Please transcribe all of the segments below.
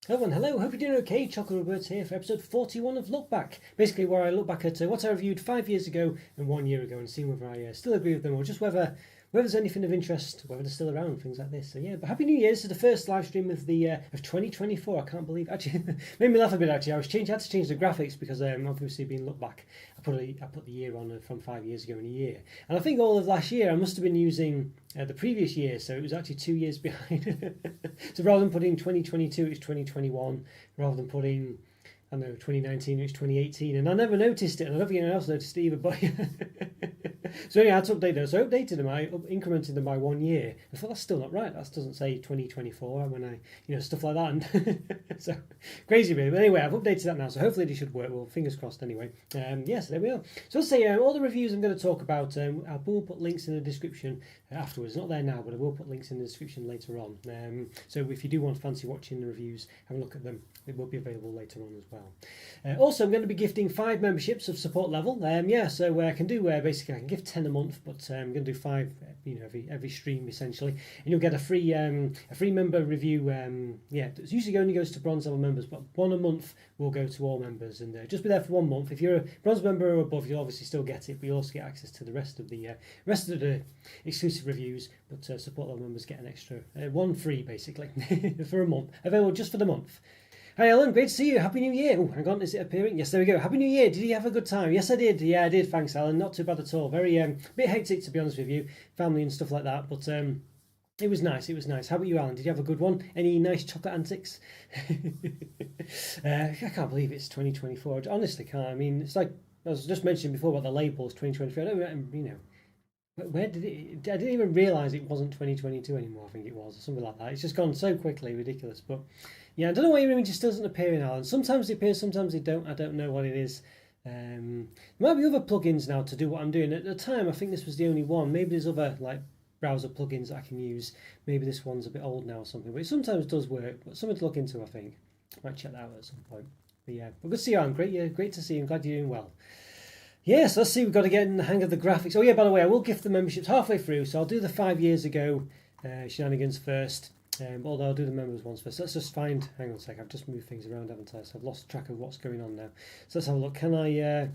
Hello and hello, hope you're doing okay. Chocolo Roberto here for episode 41 of Look Back. Basically where I look back at what I reviewed 5 years ago and 1 year ago and see whether I still agree with them or just whether there's anything of interest, whether they're still around, things like this. So yeah, but Happy New Year. This is the first live stream of the of 2024. I can't believe, actually, made me laugh a bit actually. I had to change the graphics because obviously being Look Back, I put the year on from 5 years ago in a year. And I think all of last year I must have been using the previous year, so it was actually 2 years behind. So rather than putting 2022, it's 2021. Rather than putting, I don't know, 2019, it's 2018. And I never noticed it, and I don't think anyone else noticed it either. But so anyway, I had to update those. So I updated them, I incremented them by 1 year. I thought that's still not right. That doesn't say 2024 when I, stuff like that. And so crazy, really. But anyway, I've updated that now, so hopefully they should work. Well, fingers crossed anyway. Yes, there we are. So let's say all the reviews I'm going to talk about, I will put links in the description afterwards. Not there now, but I will put links in the description later on. So if you do want fancy watching the reviews, have a look at them. It will be available later on as well. Also, I'm going to be gifting 5 memberships of support level. So I can do basically I can give 10 a month, but I'm going to do 5, every stream essentially, and you'll get a free member review. It usually only goes to bronze level members, but 1 a month will go to all members, and just be there for 1 month. If you're a bronze member or above, you'll obviously still get it, but you'll also get access to the rest of the exclusive reviews. But support level members get an extra 1 free basically for a month, available just for the month. Hi Ellen, great to see you. Happy New Year. Oh, hang on, is it appearing? Yes, there we go. Happy New Year. Did you have a good time? Yes, I did. Yeah, I did. Thanks, Alan. Not too bad at all. Very bit hectic, to be honest with you. Family and stuff like that, but it was nice. It was nice. How about you, Alan? Did you have a good one? Any nice chocolate antics? I can't believe it's 2024. I honestly can't. I mean, it's like I was just mentioning before about the labels 2023. I don't, where did it? I didn't even realise it wasn't 2022 anymore. I think it was, or something like that. It's just gone so quickly, ridiculous. But yeah, I don't know why your image just doesn't appear in Alan. Sometimes they appear, sometimes they don't. I don't know what it is. There might be other plugins now to do what I'm doing. At the time, I think this was the only one. Maybe there's other like browser plugins that I can use. Maybe this one's a bit old now or something, but it sometimes does work. But something to look into, I think. Might check that out at some point. But yeah, but good to see you, Alan. Great to see you. I'm glad you're doing well. Yes, let's see, we've got to get in the hang of the graphics. Oh yeah, by the way, I will gift the memberships halfway through, so I'll do the 5 years ago shenanigans first, although I'll do the members ones first. Let's just find, hang on a sec, I've just moved things around, haven't I? So I've lost track of what's going on now. So let's have a look. Can I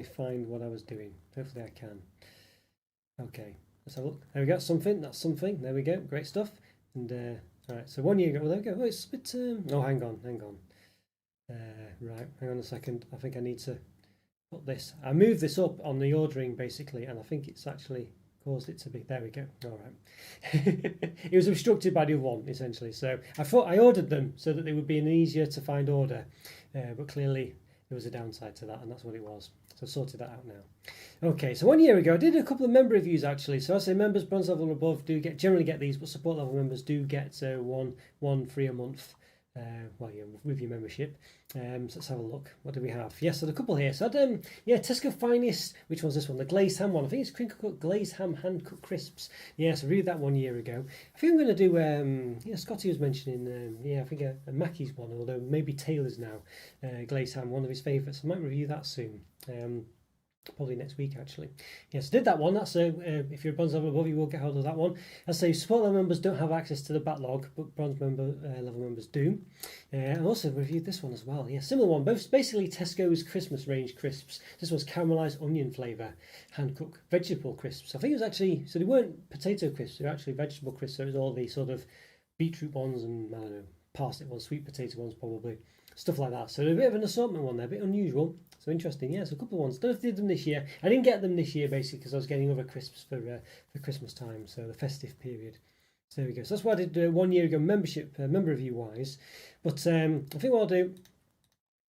find what I was doing? Hopefully I can. Okay, let's have a look. There we go, that's something. There we go, great stuff. And alright, so 1 year ago, well there we go. Oh, it's a bit, oh hang on. Right, hang on a second. I think I need to put this. I moved this up on the ordering basically, and I think it's actually caused it to be. There we go. All right. It was obstructed by the other one essentially. So I thought I ordered them so that they would be an easier to find order, but clearly there was a downside to that, and that's what it was. So I sorted that out now. Okay, so 1 year ago I did a couple of member reviews actually. So I say members bronze level and above generally get these, but support level members do get one free a month. With your membership. So let's have a look. What do we have? Yes, so a couple here. So I had Tesco Finest. Which one's this one? The glazed ham one. I think it's crinkle cut glazed ham hand cut crisps. Yes, I reviewed that 1 year ago. I think I'm going to do. Scotty was mentioning. I think a Mackey's one, although maybe Taylor's now. Glazed ham, one of his favourites. I might review that soon. Probably next week actually. Yes, did that one. That's if you're a bronze level above, you will get hold of that one. As I say, support level members don't have access to the backlog, but bronze level members do. I also reviewed this one as well. Yeah, similar one. Both basically Tesco's Christmas range crisps. This was caramelised onion flavour, hand cooked vegetable crisps. I think it was actually, so they weren't potato crisps. They were actually vegetable crisps. So it was all the sort of beetroot ones and I don't know, parsnip ones, sweet potato ones probably. Stuff like that. So a bit of an assortment one there, a bit unusual. So interesting, yeah. So a couple of ones. Don't know if they did them this year. I didn't get them this year basically because I was getting other crisps for Christmas time, so the festive period. So there we go. So that's what I did 1 year ago, member review wise. But I think what I'll do,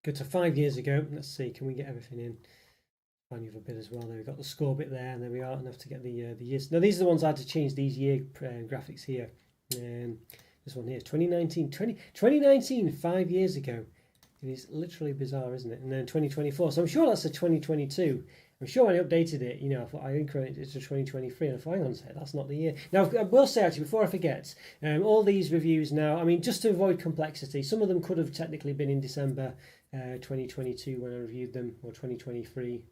go to 5 years ago. Let's see, can we get everything in? Find you a bit as well. There we've got the score bit there, and there we are. And I have to get the years. Now these are the ones I had to change these year graphics here. This one here, 2019, 5 years ago. It is literally bizarre, isn't it? And then 2024. So I'm sure that's a 2022. I'm sure when I updated it, I thought I incremented it to 2023. And I thought, hang on a sec, that's not the year. Now, I will say actually, before I forget, all these reviews now, I mean, just to avoid complexity, some of them could have technically been in December 2022 when I reviewed them, or 2023.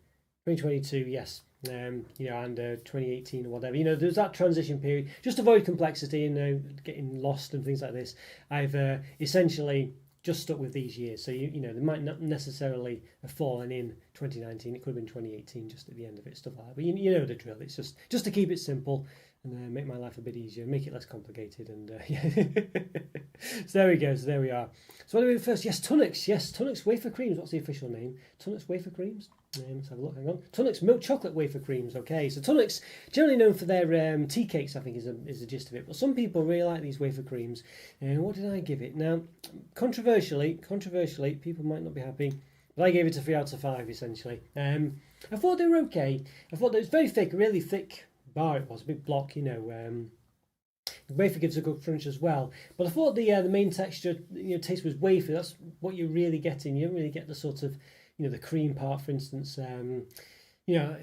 2022, yes. You know, and 2018 or whatever. You know, there's that transition period. Just avoid complexity, you know, getting lost and things like this. I've essentially just stuck with these years. So you know, they might not necessarily have fallen in 2019. It could have been 2018, just at the end of it, stuff like that. But you know the drill. It's just to keep it simple and make my life a bit easier, make it less complicated. And yeah. So there we go. So there we are. So what do we do first? Yes, Tunnocks. Yes, Tunnocks wafer creams. What's the official name? Tunnocks wafer creams. Let's have a look. Hang on. Tunnocks milk chocolate wafer creams. Okay, so Tunnocks generally known for their tea cakes, I think is the gist of it. But some people really like these wafer creams. And what did I give it? Now, controversially, people might not be happy, but I gave it a 3 out of 5 essentially. I thought they were okay. I thought it was very thick, really thick bar. It was a big block, you know. The wafer gives a good crunch as well, but I thought the main texture, you know, taste was wafer. That's what you're really getting. You don't really get the sort of, you know, the cream part, for instance. You know,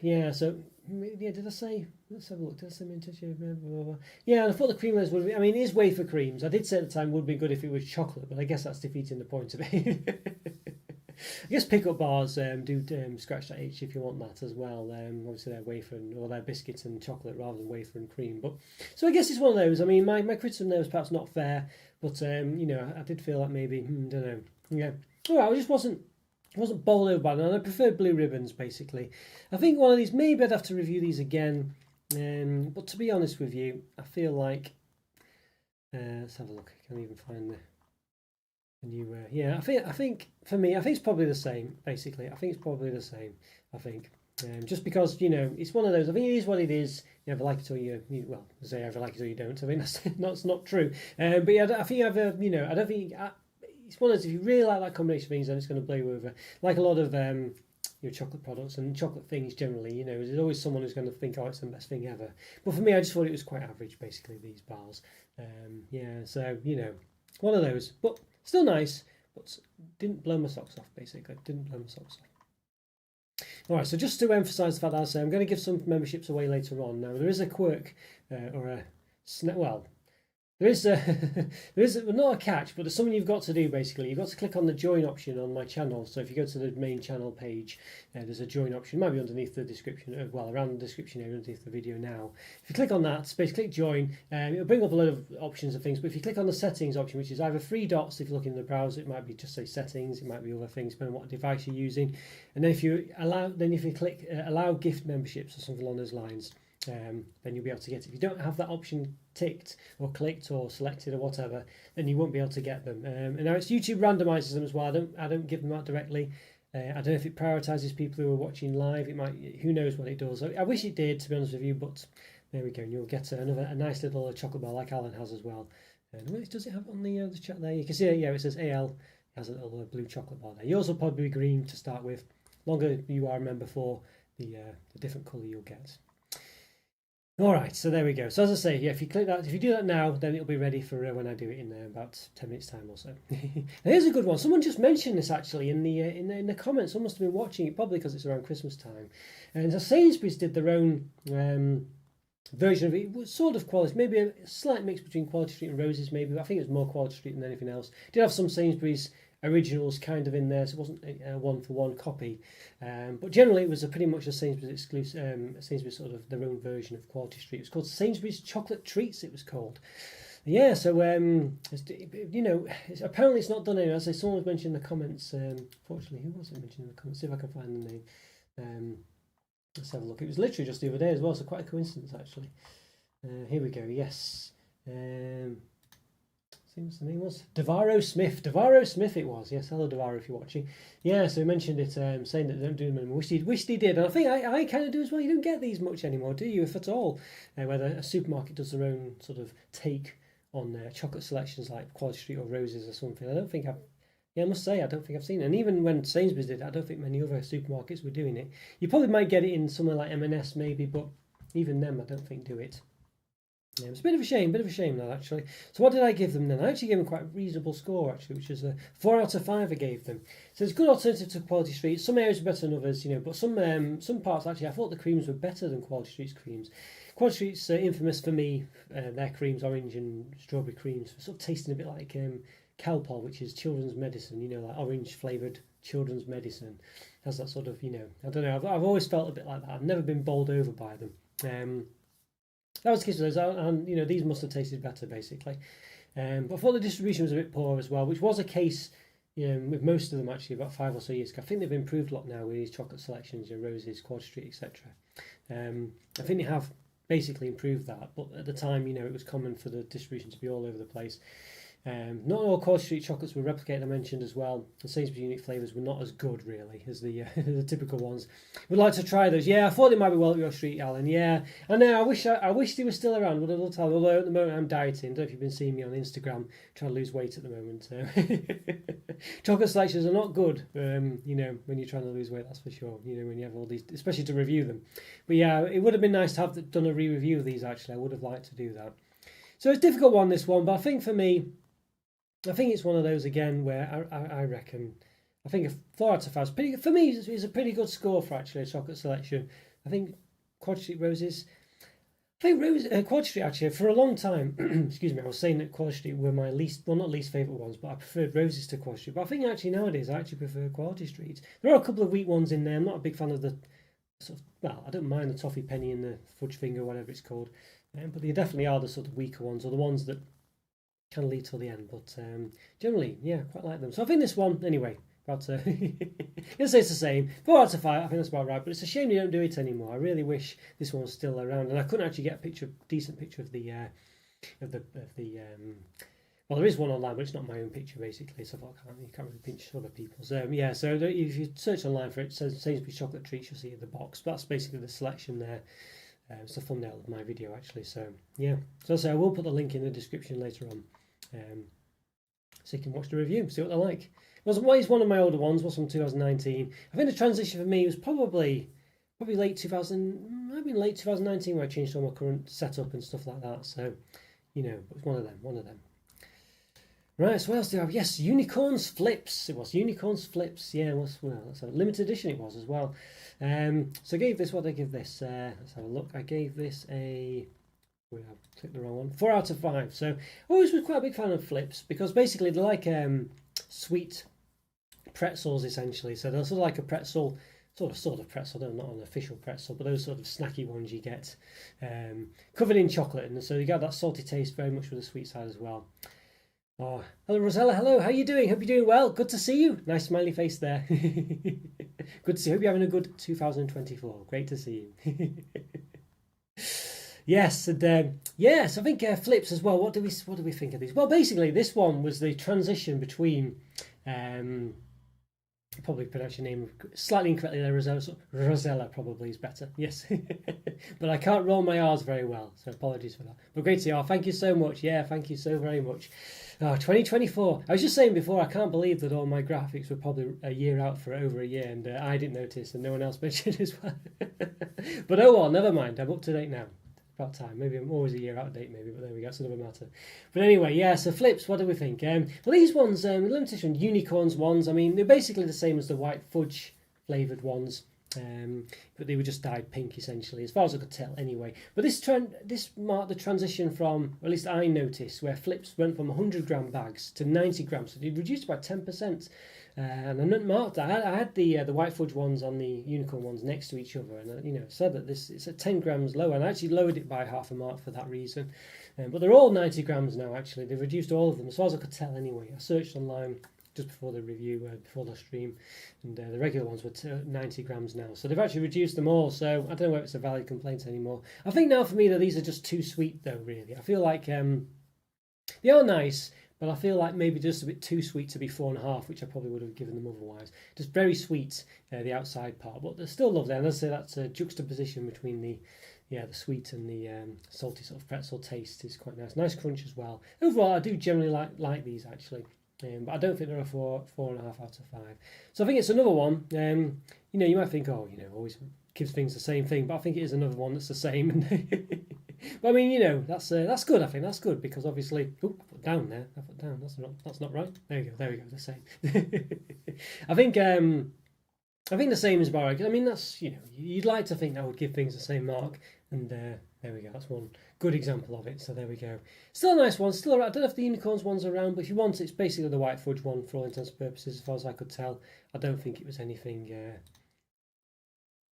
yeah. So yeah, did I say? Let's have a look. Did I say main texture? Blah, blah, blah. Yeah, and I thought the cream layers would be. I mean, it is wafer creams. I did say at the time would be good if it was chocolate, but I guess that's defeating the point of it. I guess pickup bars do scratch that itch if you want that as well. Obviously they're wafer or they're biscuits and chocolate rather than wafer and cream. But so I guess it's one of those. I mean, my criticism there was perhaps not fair, but you know, I did feel like maybe don't know. Yeah, well, I just wasn't bowled over by it, and I preferred blue ribbons basically. I think one of these maybe I'd have to review these again. But to be honest with you, I feel like let's have a look. I can't even find the. Yeah, I think for me, I think it's probably the same. Basically, I think it's probably the same. I think just because you know it's one of those. I think it is what it is. You either like it or you well, say either like it or you don't. I mean that's not true. But yeah, I think you know, I don't think it's one of those. If you really like that combination of things, then it's going to blow you over. Like a lot of your chocolate products and chocolate things generally. You know, there's always someone who's going to think, oh, it's the best thing ever. But for me, I just thought it was quite average. Basically, these bars. Yeah, so you know, one of those, but. Still nice, but didn't blow my socks off, basically. Didn't blow my socks off. All right, so just to emphasise the fact that I say I'm going to give some memberships away later on. Now, there is a quirk, or a... Well, there is not a catch, but there's something you've got to do basically. You've got to click on the join option on my channel. So if you go to the main channel page, there's a join option. It might be underneath the description, well, around the description area underneath the video now. If you click on that, basically click join, it'll bring up a lot of options and things. But if you click on the settings option, which is either 3 dots if you look in the browser, it might be just say settings, it might be other things depending on what device you're using. And then if you click allow gift memberships or something along those lines. Then you'll be able to get it. If you don't have that option ticked or clicked or selected or whatever, then you won't be able to get them. And now it's YouTube randomizes them as well. I don't give them out directly. I don't know if it prioritizes people who are watching live. It might. Who knows what it does. I wish it did, to be honest with you. But there we go. And you'll get a nice little chocolate bar like Alan has as well. And what does it have on the chat there? You can see it. Yeah, it says AL. It has a little blue chocolate bar there. Yours will probably be green to start with. Longer you are a member for, the different colour you'll get. All right, so there we go. So as I say, yeah, if you click that, if you do that now, then it'll be ready for when I do it in about 10 minutes time or so. Here's a good one. Someone just mentioned this actually in the comments. Someone must have been watching it probably because it's around Christmas time. And so Sainsbury's did their own version of it. It was sort of quality, maybe a slight mix between Quality Street and Roses, maybe. But I think it was more Quality Street than anything else. Did have some Sainsbury's originals kind of in there, so it wasn't a one-for-one copy, but generally it was pretty much a Sainsbury's exclusive, Sainsbury's sort of their own version of Quality Street. It was called Sainsbury's Chocolate Treats, it was called. Yeah, so you know, apparently it's not done anymore. As someone was mentioning in the comments, fortunately, who was it mentioning in the comments? See if I can find the name. Let's have a look. It was literally just the other day as well, so quite a coincidence actually. Here we go. Yes. What's the name was? Devaro Smith. Devaro Smith it was. Yes, hello Devaro if you're watching. Yeah, so he mentioned it, saying that they don't do them anymore. Wished he did. And I think I kind of do as well. You don't get these much anymore, do you, if at all? Whether a supermarket does their own sort of take on chocolate selections like Quality Street or Roses or something. I don't think I must say, I don't think I've seen it. And even when Sainsbury's did it, I don't think many other supermarkets were doing it. You probably might get it in somewhere like M&S maybe, but even them I don't think do it. Yeah, it's a bit of a shame that actually. So what did I give them then? I actually gave them quite a reasonable score actually, which is a 4 out of 5 I gave them. So it's a good alternative to Quality Street. Some areas are better than others, you know, but some parts actually I thought the creams were better than Quality Street's creams. Quality Street's infamous for me, their creams, orange and strawberry creams, sort of tasting a bit like Calpol, which is children's medicine, you know, like orange flavoured children's medicine. Has that sort of, you know, I don't know, I've always felt a bit like that. I've never been bowled over by them. That was the case with those, and you know, these must have tasted better basically. But I thought the distribution was a bit poor as well, which was a case, you know, with most of them actually about 5 or so years ago. I think they've improved a lot now with these chocolate selections, you know, Roses, Quad Street, etc. I think they have basically improved that, but at the time, you know, it was common for the distribution to be all over the place. Not all Quad Street chocolates were replicated, I mentioned as well. The Sainsbury unique flavours were not as good, really, as the the typical ones. We'd like to try those. Yeah, I thought they might be well up your street, Alan. Yeah, I know. I wish they were still around. Would have loved to have. Although at the moment I'm dieting. I don't know if you've been seeing me on Instagram trying to lose weight at the moment. Chocolate selections are not good. You know, when you're trying to lose weight, that's for sure. You know, when you have all these, especially to review them. But yeah, it would have been nice to have done a re-review of these. Actually, I would have liked to do that. So it's a difficult one, this one, but I think for me, I think it's one of those again where I reckon, I think a 4 out of 5 is pretty, for me is a pretty good score for actually a chocolate selection. I think Quad Street Roses, I think Quad Street actually for a long time, excuse me, I was saying that Quad Street were my least, well not least favourite ones, but I preferred Roses to Quad Street. But I think actually nowadays I actually prefer Quality Street. There are a couple of weak ones in there. I'm not a big fan of the sort of, well, I don't mind the toffee penny and the fudge finger, whatever it's called, but they definitely are the sort of weaker ones, or the ones that kind of lead till the end, but generally, yeah, quite like them. So I think this one, anyway, about I'm gonna say it's the same. 4 out of 5, I think that's about right. But it's a shame you don't do it anymore. I really wish this one was still around, and I couldn't actually get a decent picture of the well, there is one online, but it's not my own picture basically. So I thought you can't really pinch other people's. Yeah, so if you search online for it, says Sainsbury chocolate treats, you'll see the box. But that's basically the selection there. It's the thumbnail of my video actually. So yeah, so I will put the link in the description later on. So you can watch the review, see what they're like. It's one of my older ones, was from 2019. I think the transition for me was probably late 2000, might have been late 2019 where I changed all my current setup and stuff like that. So, you know, it was one of them. Right, so what else do I have? Yes, Unicorns Flips. It was Unicorns Flips. Yeah, that's a limited edition it was as well. So I gave this, what did I give this? Let's have a look. I gave this a... I clicked the wrong one. 4 out of 5. So I always was quite a big fan of Flips because basically they're like sweet pretzels essentially. So they're sort of like a pretzel, sort of pretzel. They're not an official pretzel, but those sort of snacky ones you get, covered in chocolate, and so you got that salty taste very much with the sweet side as well. Oh, hello Rosella. Hello. How are you doing? Hope you're doing well. Good to see you. Nice smiley face there. Good to see you. Hope you're having a good 2024. Great to see you. Yes, and yes, I think Flips as well. What do we think of these? Well, basically, this one was the transition between, probably pronounce your name slightly incorrectly there, Rosella probably is better. Yes, but I can't roll my R's very well, so apologies for that. But great to see you. Thank you so much. Yeah, thank you so very much. Oh, 2024. I was just saying before, I can't believe that all my graphics were probably a year out for over a year, and I didn't notice, and no one else mentioned as well. But oh well, never mind. I'm up to date now. About time. Maybe I'm always a year out of date, maybe, but there we go. It's another matter. But anyway, yeah, so Flips, what do we think? Well, these ones, limited edition Unicorns ones, I mean, they're basically the same as the white fudge flavoured ones, but they were just dyed pink, essentially, as far as I could tell, anyway. But this marked the transition from, or at least I noticed, where Flips went from 100-gram bags to 90 grams, so they reduced by 10%. And I marked that. I had the white fudge ones on the unicorn ones next to each other, and said that it's at 10 grams lower, and I actually lowered it by half a mark for that reason. But they're all 90 grams now. Actually, they've reduced all of them, as far as I could tell. Anyway, I searched online just before the review, before the stream, and the regular ones were 90 grams now. So they've actually reduced them all. So I don't know whether it's a valid complaint anymore. I think now for me that these are just too sweet, though. Really, I feel like they are nice. But I feel like maybe just a bit too sweet to be 4.5, which I probably would have given them otherwise. Just very sweet, the outside part, but they're still lovely. And I'd say that's a juxtaposition between the sweet and the salty sort of pretzel taste is quite nice. Nice crunch as well. Overall, I do generally like these actually, but I don't think they're a 4.5 out of 5. So I think it's another one. You might think, always gives things the same thing, but I think it is another one that's the same. But I mean, that's good. I think that's good because obviously, I put down there. I put down. That's not right. There we go. The same. I think the same is about right. I mean, that's you'd like to think that would give things the same mark, and There we go. That's one good example of it. So there we go. Still a nice one. Still, I don't know if the unicorns one's around, but if you want, it's basically the white fudge one for all intents and purposes, as far as I could tell. I don't think it was anything,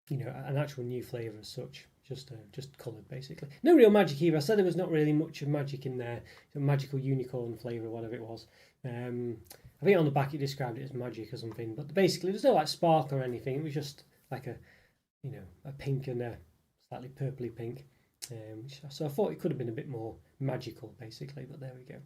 an actual new flavour as such. Just coloured basically. No real magic either. I said there was not really much of magic in there. A magical unicorn flavour, whatever it was. I think on the back it described it as magic or something. But basically, there's no like spark or anything. It was just like a pink and a slightly purpley pink. So I thought it could have been a bit more magical, basically. But there we go.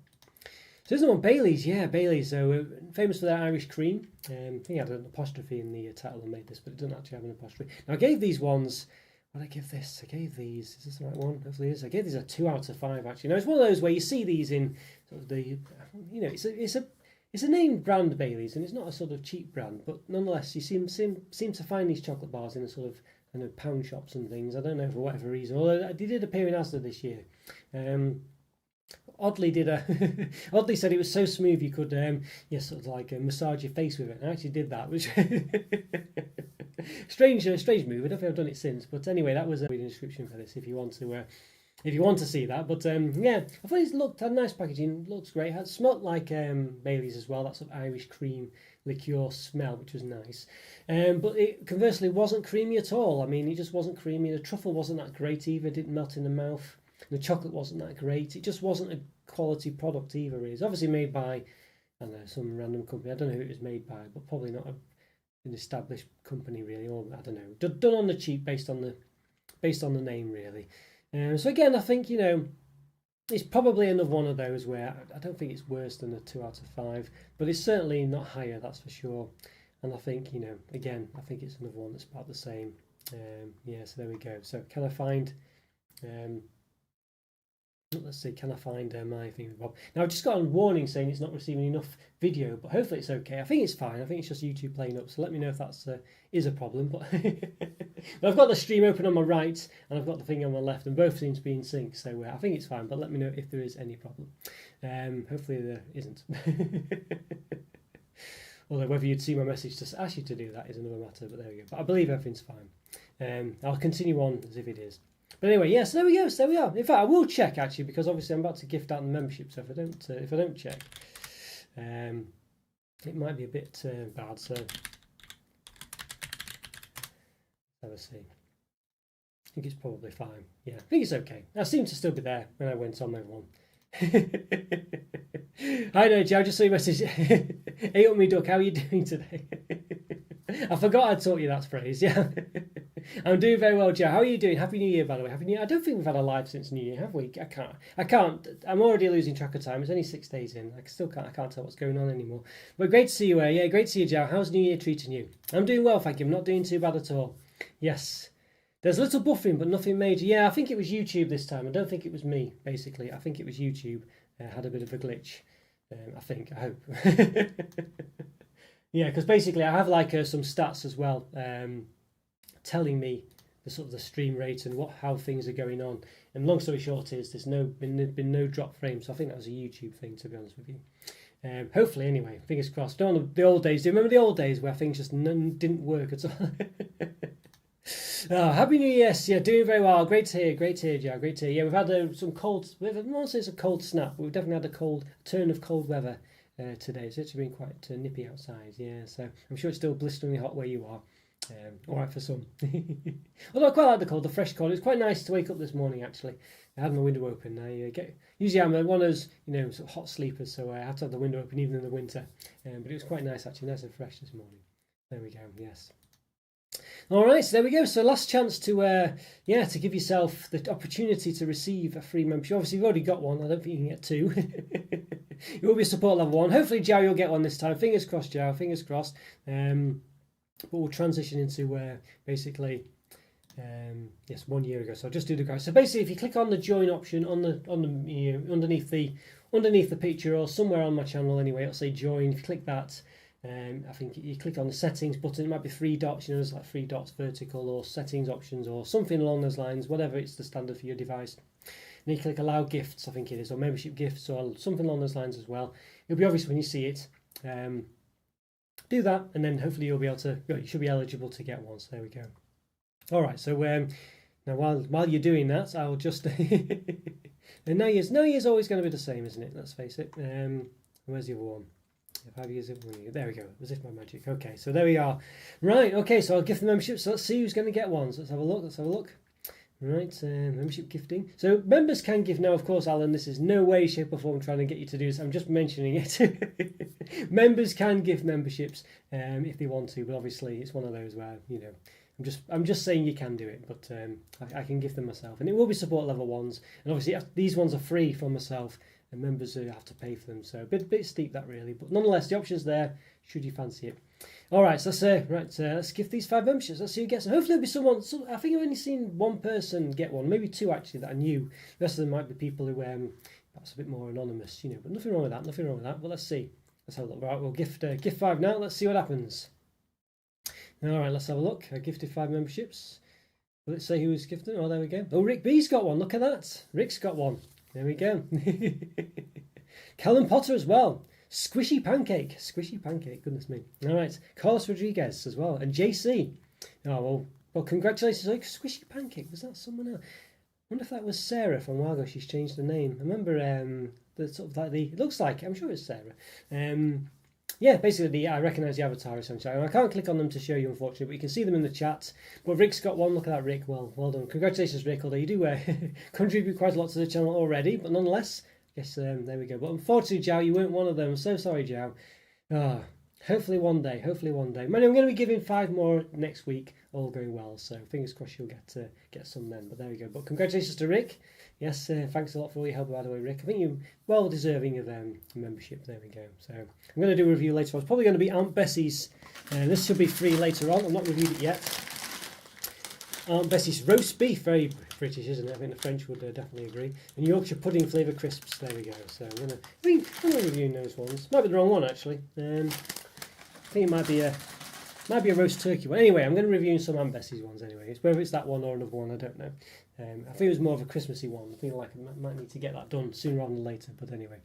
So there's one, Bailey's. Yeah, Bailey's. So famous for their Irish cream. I think it had an apostrophe in the title and made this, but it doesn't actually have an apostrophe. Now I gave these ones. What did I give this? I gave these. Is this the right one? Hopefully it is. I gave these a 2 out of 5. Actually, now it's one of those where you see these in sort of the, it's a named brand, Bailey's, and it's not a sort of cheap brand, but nonetheless, you seem to find these chocolate bars in a sort of pound shops and things. I don't know for whatever reason. Although they did appear in Asda this year. Oddly said it was so smooth you could sort of like massage your face with it. I actually did that, which strange move. I don't think I've done it since, but anyway, that was a description for this if you want to see that. But yeah, I thought it had nice packaging, looks great. It smelt like Bailey's as well, that sort of Irish cream liqueur smell, which was nice. But it conversely wasn't creamy at all. I mean, it just wasn't creamy. The truffle wasn't that great either, didn't melt in the mouth. The chocolate wasn't that great. It just wasn't a quality product either. It's obviously made by, I don't know, some random company. I don't know who it was made by, but probably not an established company really, or I don't know, done on the cheap based on the name really. So again, I think it's probably another one of those where I don't think it's worse than a 2 out of 5, but it's certainly not higher, that's for sure. And I think again, I think it's another one that's about the same. So there we go. So can I find? Let's see, can I find my thing with Bob? Now I've just got a warning saying it's not receiving enough video, but hopefully it's okay. I think it's fine. I think it's just YouTube playing up, so let me know if that's is a problem. But but I've got the stream open on my right and I've got the thing on my left, and both seem to be in sync, so I think it's fine. But let me know if there is any problem. Hopefully there isn't. Although whether you'd see my message to ask you to do that is another matter. But there we go. But I believe everything's fine. I'll continue on as if it is. But anyway, yes, there we go. So there we are. In fact, I will check actually, because obviously I'm about to gift out the membership. So if I don't check, it might be a bit bad. So let's see. I think it's probably fine. Yeah, I think it's okay. I seem to still be there when I went on everyone. Hi there, Joe. Just saw your message. Hey up me duck, how are you doing today? I forgot I taught you that phrase. Yeah. I'm doing very well, Joe. How are you doing? Happy New Year, by the way. Happy New Year. I don't think we've had a live since New Year, have we? I can't. I'm already losing track of time. It's only 6 days in. I can't tell what's going on anymore. But great to see you. Yeah, great to see you, Joe. How's New Year treating you? I'm doing well, thank you. I'm not doing too bad at all. Yes. There's a little buffering, but nothing major. Yeah, I think it was YouTube this time. I don't think it was me, basically. I think it was YouTube. Had a bit of a glitch. I hope. Yeah, because basically I have like some stats as well, telling me the sort of the stream rate and how things are going on. And long story short is there's been no drop frames. So I think that was a YouTube thing, to be honest with you. Hopefully, anyway, fingers crossed. Don't want the old days. Do you remember the old days where things just didn't work at all? Oh, Happy New Year. Yes, yeah, doing very well. Great to hear, Joe. Great to hear. Yeah, we've had some cold. I don't want to say it's a cold snap, but we've definitely had a turn of cold weather today. It's actually been quite nippy outside. Yeah, so I'm sure it's still blisteringly hot where you are. All right for some. Although I quite like the cold, the fresh cold. It was quite nice to wake up this morning. Actually, I had my window open. Usually I'm one of those sort of hot sleepers, so I have to have the window open even in the winter. But it was quite nice actually, nice and fresh this morning. There we go. Yes. All right, so there we go. So last chance to give yourself the opportunity to receive a free membership. Obviously, you've already got one. I don't think you can get 2. It will be a support level 1. Hopefully, Joe, you'll get one this time. Fingers crossed, Joe. Fingers crossed. But we'll transition into basically, 1 year ago. So I'll just do the guide. So basically, if you click on the join option underneath the picture or somewhere on my channel anyway, it'll say join. If you click that. I think you click on the settings button. It might be 3 dots, there's like 3 dots vertical, or settings options, or something along those lines, whatever it's the standard for your device. And you click allow gifts, I think it is, or membership gifts, or something along those lines as well. It'll be obvious when you see it. Do that, and then hopefully you should be eligible to get one. So there we go. All right, so Now, while you're doing that, I'll just. And no year's always going to be the same, isn't it? Let's face it. Where's the other one? 5 years of 1 year. There we go. As if by magic. Okay, so there we are. Right. Okay, so I'll gift the membership. So let's see who's going to get one. So let's have a look. Let's have a look. Right, membership gifting. So members can give now, of course, Alan. This is no way, shape, or form trying to get you to do this. I'm just mentioning it. Members can give memberships if they want to, but obviously it's one of those where I'm just saying you can do it, but I can give them myself, and it will be support level ones. And obviously these ones are free from myself, and members have to pay for them. So a bit steep that really, but nonetheless the option's there should you fancy it. All right, so let's give these 5 memberships. Let's see who gets them. Hopefully there'll be someone. I think I've only seen one person get one, maybe 2 actually that I knew. The rest of them might be people who perhaps a bit more anonymous, but nothing wrong with that. Nothing wrong with that. But let's see. Let's have a look. Right, we'll gift 5 now. Let's see what happens. All right, let's have a look. I gifted 5 memberships. Let's say who was gifted. Oh, there we go. Oh, Rick B's got one. Look at that. Rick's got one. There we go. Callum Potter as well. Squishy Pancake. Squishy Pancake. Goodness me. All right. Carlos Rodriguez as well. And JC. Oh, well, congratulations. Like, Squishy Pancake. Was that someone else? I wonder if that was Sarah from a while ago. She's changed the name. I remember the sort of like it looks like, I'm sure it's Sarah. Yeah, basically, I recognise the avatar essentially. I can't click on them to show you, unfortunately, but you can see them in the chat. But Rick's got one. Look at that, Rick. Well done. Congratulations, Rick. Although you do contribute quite a lot to the channel already, but nonetheless, yes, there we go. But unfortunately, Jow, you weren't one of them. I'm so sorry, Jow. Hopefully one day. Hopefully one day. I'm going to be giving 5 more next week, all going well. So fingers crossed you'll get some then. But there we go. But congratulations to Rick. Yes, thanks a lot for all your help, by the way, Rick. I think you're well deserving of membership. There we go. So I'm going to do a review later on. It's probably going to be Aunt Bessie's. This should be free later on. I've not reviewed it yet. Aunt Bessie's roast beef. Very British, isn't it? I think the French would definitely agree. And Yorkshire pudding flavour crisps. There we go. So I'm going to review those ones. Might be the wrong one, actually. I think it might be a roast turkey one. Anyway, I'm going to review some Aunt Bessie's ones anyway. Whether it's that one or another one, I don't know. I think it was more of a Christmassy one. I think I might need to get that done sooner rather than later. But anyway,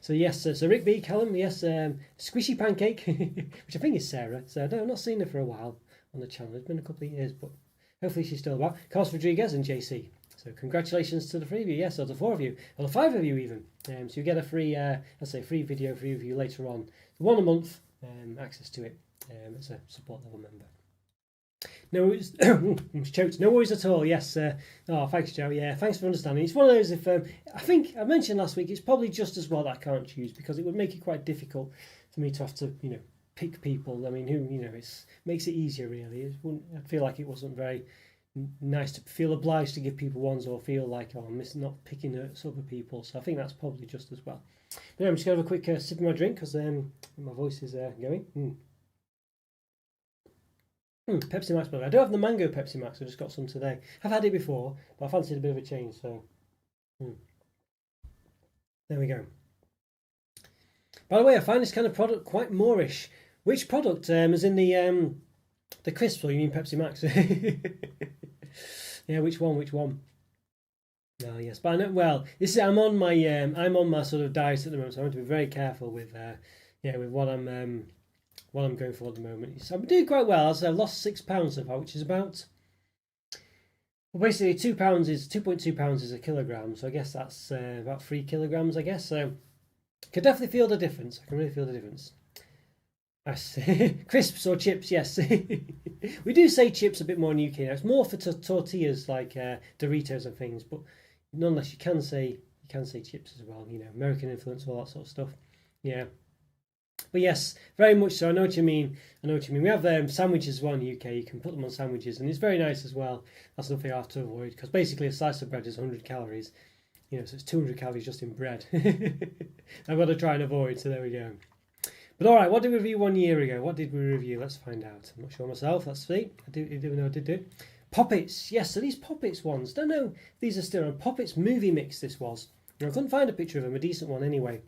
so yes, so Rick B, Callum, yes, Squishy Pancake, which I think is Sarah. So I've not seen her for a while on the channel. It's been a couple of years, but hopefully she's still about. Carlos Rodriguez and JC. So congratulations to the 3 of you. Yes, or the 4 of you, or the 5 of you even. So you get a free, free video, free review later on. 1 a month, access to it as a support level member. No worries. I'm choked. No worries at all. Yes. Thanks, Joe. Yeah, thanks for understanding. It's one of those. If I think I mentioned last week, it's probably just as well that I can't choose because it would make it quite difficult for me to have to, pick people. I mean, it makes it easier really. I feel like it wasn't very nice to feel obliged to give people ones or feel like I'm not picking other people. So I think that's probably just as well. But I'm just gonna have a quick sip of my drink because my voice is going. Pepsi Max, by the way. I do have the mango Pepsi Max. I just got some today. I've had it before, but I fancied a bit of a change. So, there we go. By the way, I find this kind of product quite Moorish. Which product? As in the crisps, or you mean Pepsi Max? Yeah, which one? Which one? No, yes, but I know. Well, I'm on my sort of diet at the moment, so I want to be very careful with what I'm going for at the moment. So I'm doing quite well. I've lost 6 pounds so far, which is about, basically 2.2 pounds is a kilogram. So I guess that's about 3 kilograms, I guess. So I can definitely feel the difference. I can really feel the difference. Crisps or chips, yes. We do say chips a bit more in the UK now. It's more for tortillas like Doritos and things, but nonetheless you can say chips as well. American influence, all that sort of stuff. Yeah. But yes, very much so. I know what you mean. We have sandwiches as well in the UK. You can put them on sandwiches, and it's very nice as well. That's something I have to avoid because basically a slice of bread is 100 calories. So it's 200 calories just in bread. I've got to try and avoid. So there we go. But all right, what did we review 1 year ago? What did we review? Let's find out. I'm not sure myself. Let's see. I did do. Poppets. Yes, so these Poppets ones. Don't know if these are still on. Poppets movie mix. This was. I couldn't find a picture of them. A decent one anyway.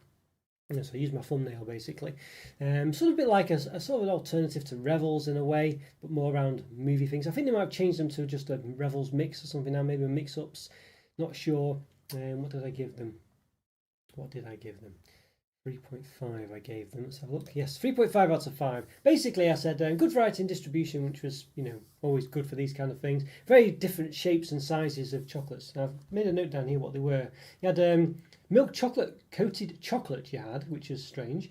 So I used my thumbnail basically. Sort of a bit like a sort of an alternative to Revels in a way, but more around movie things. I think they might have changed them to just a Revels mix or something now, maybe a mix-ups. Not sure. What did I give them? 3.5 I gave them. Let's have a look. Yes, 3.5 out of 5. Basically, I said good variety and distribution, which was, always good for these kind of things. Very different shapes and sizes of chocolates. Now, I've made a note down here what they were. You had milk chocolate coated chocolate you had, which is strange.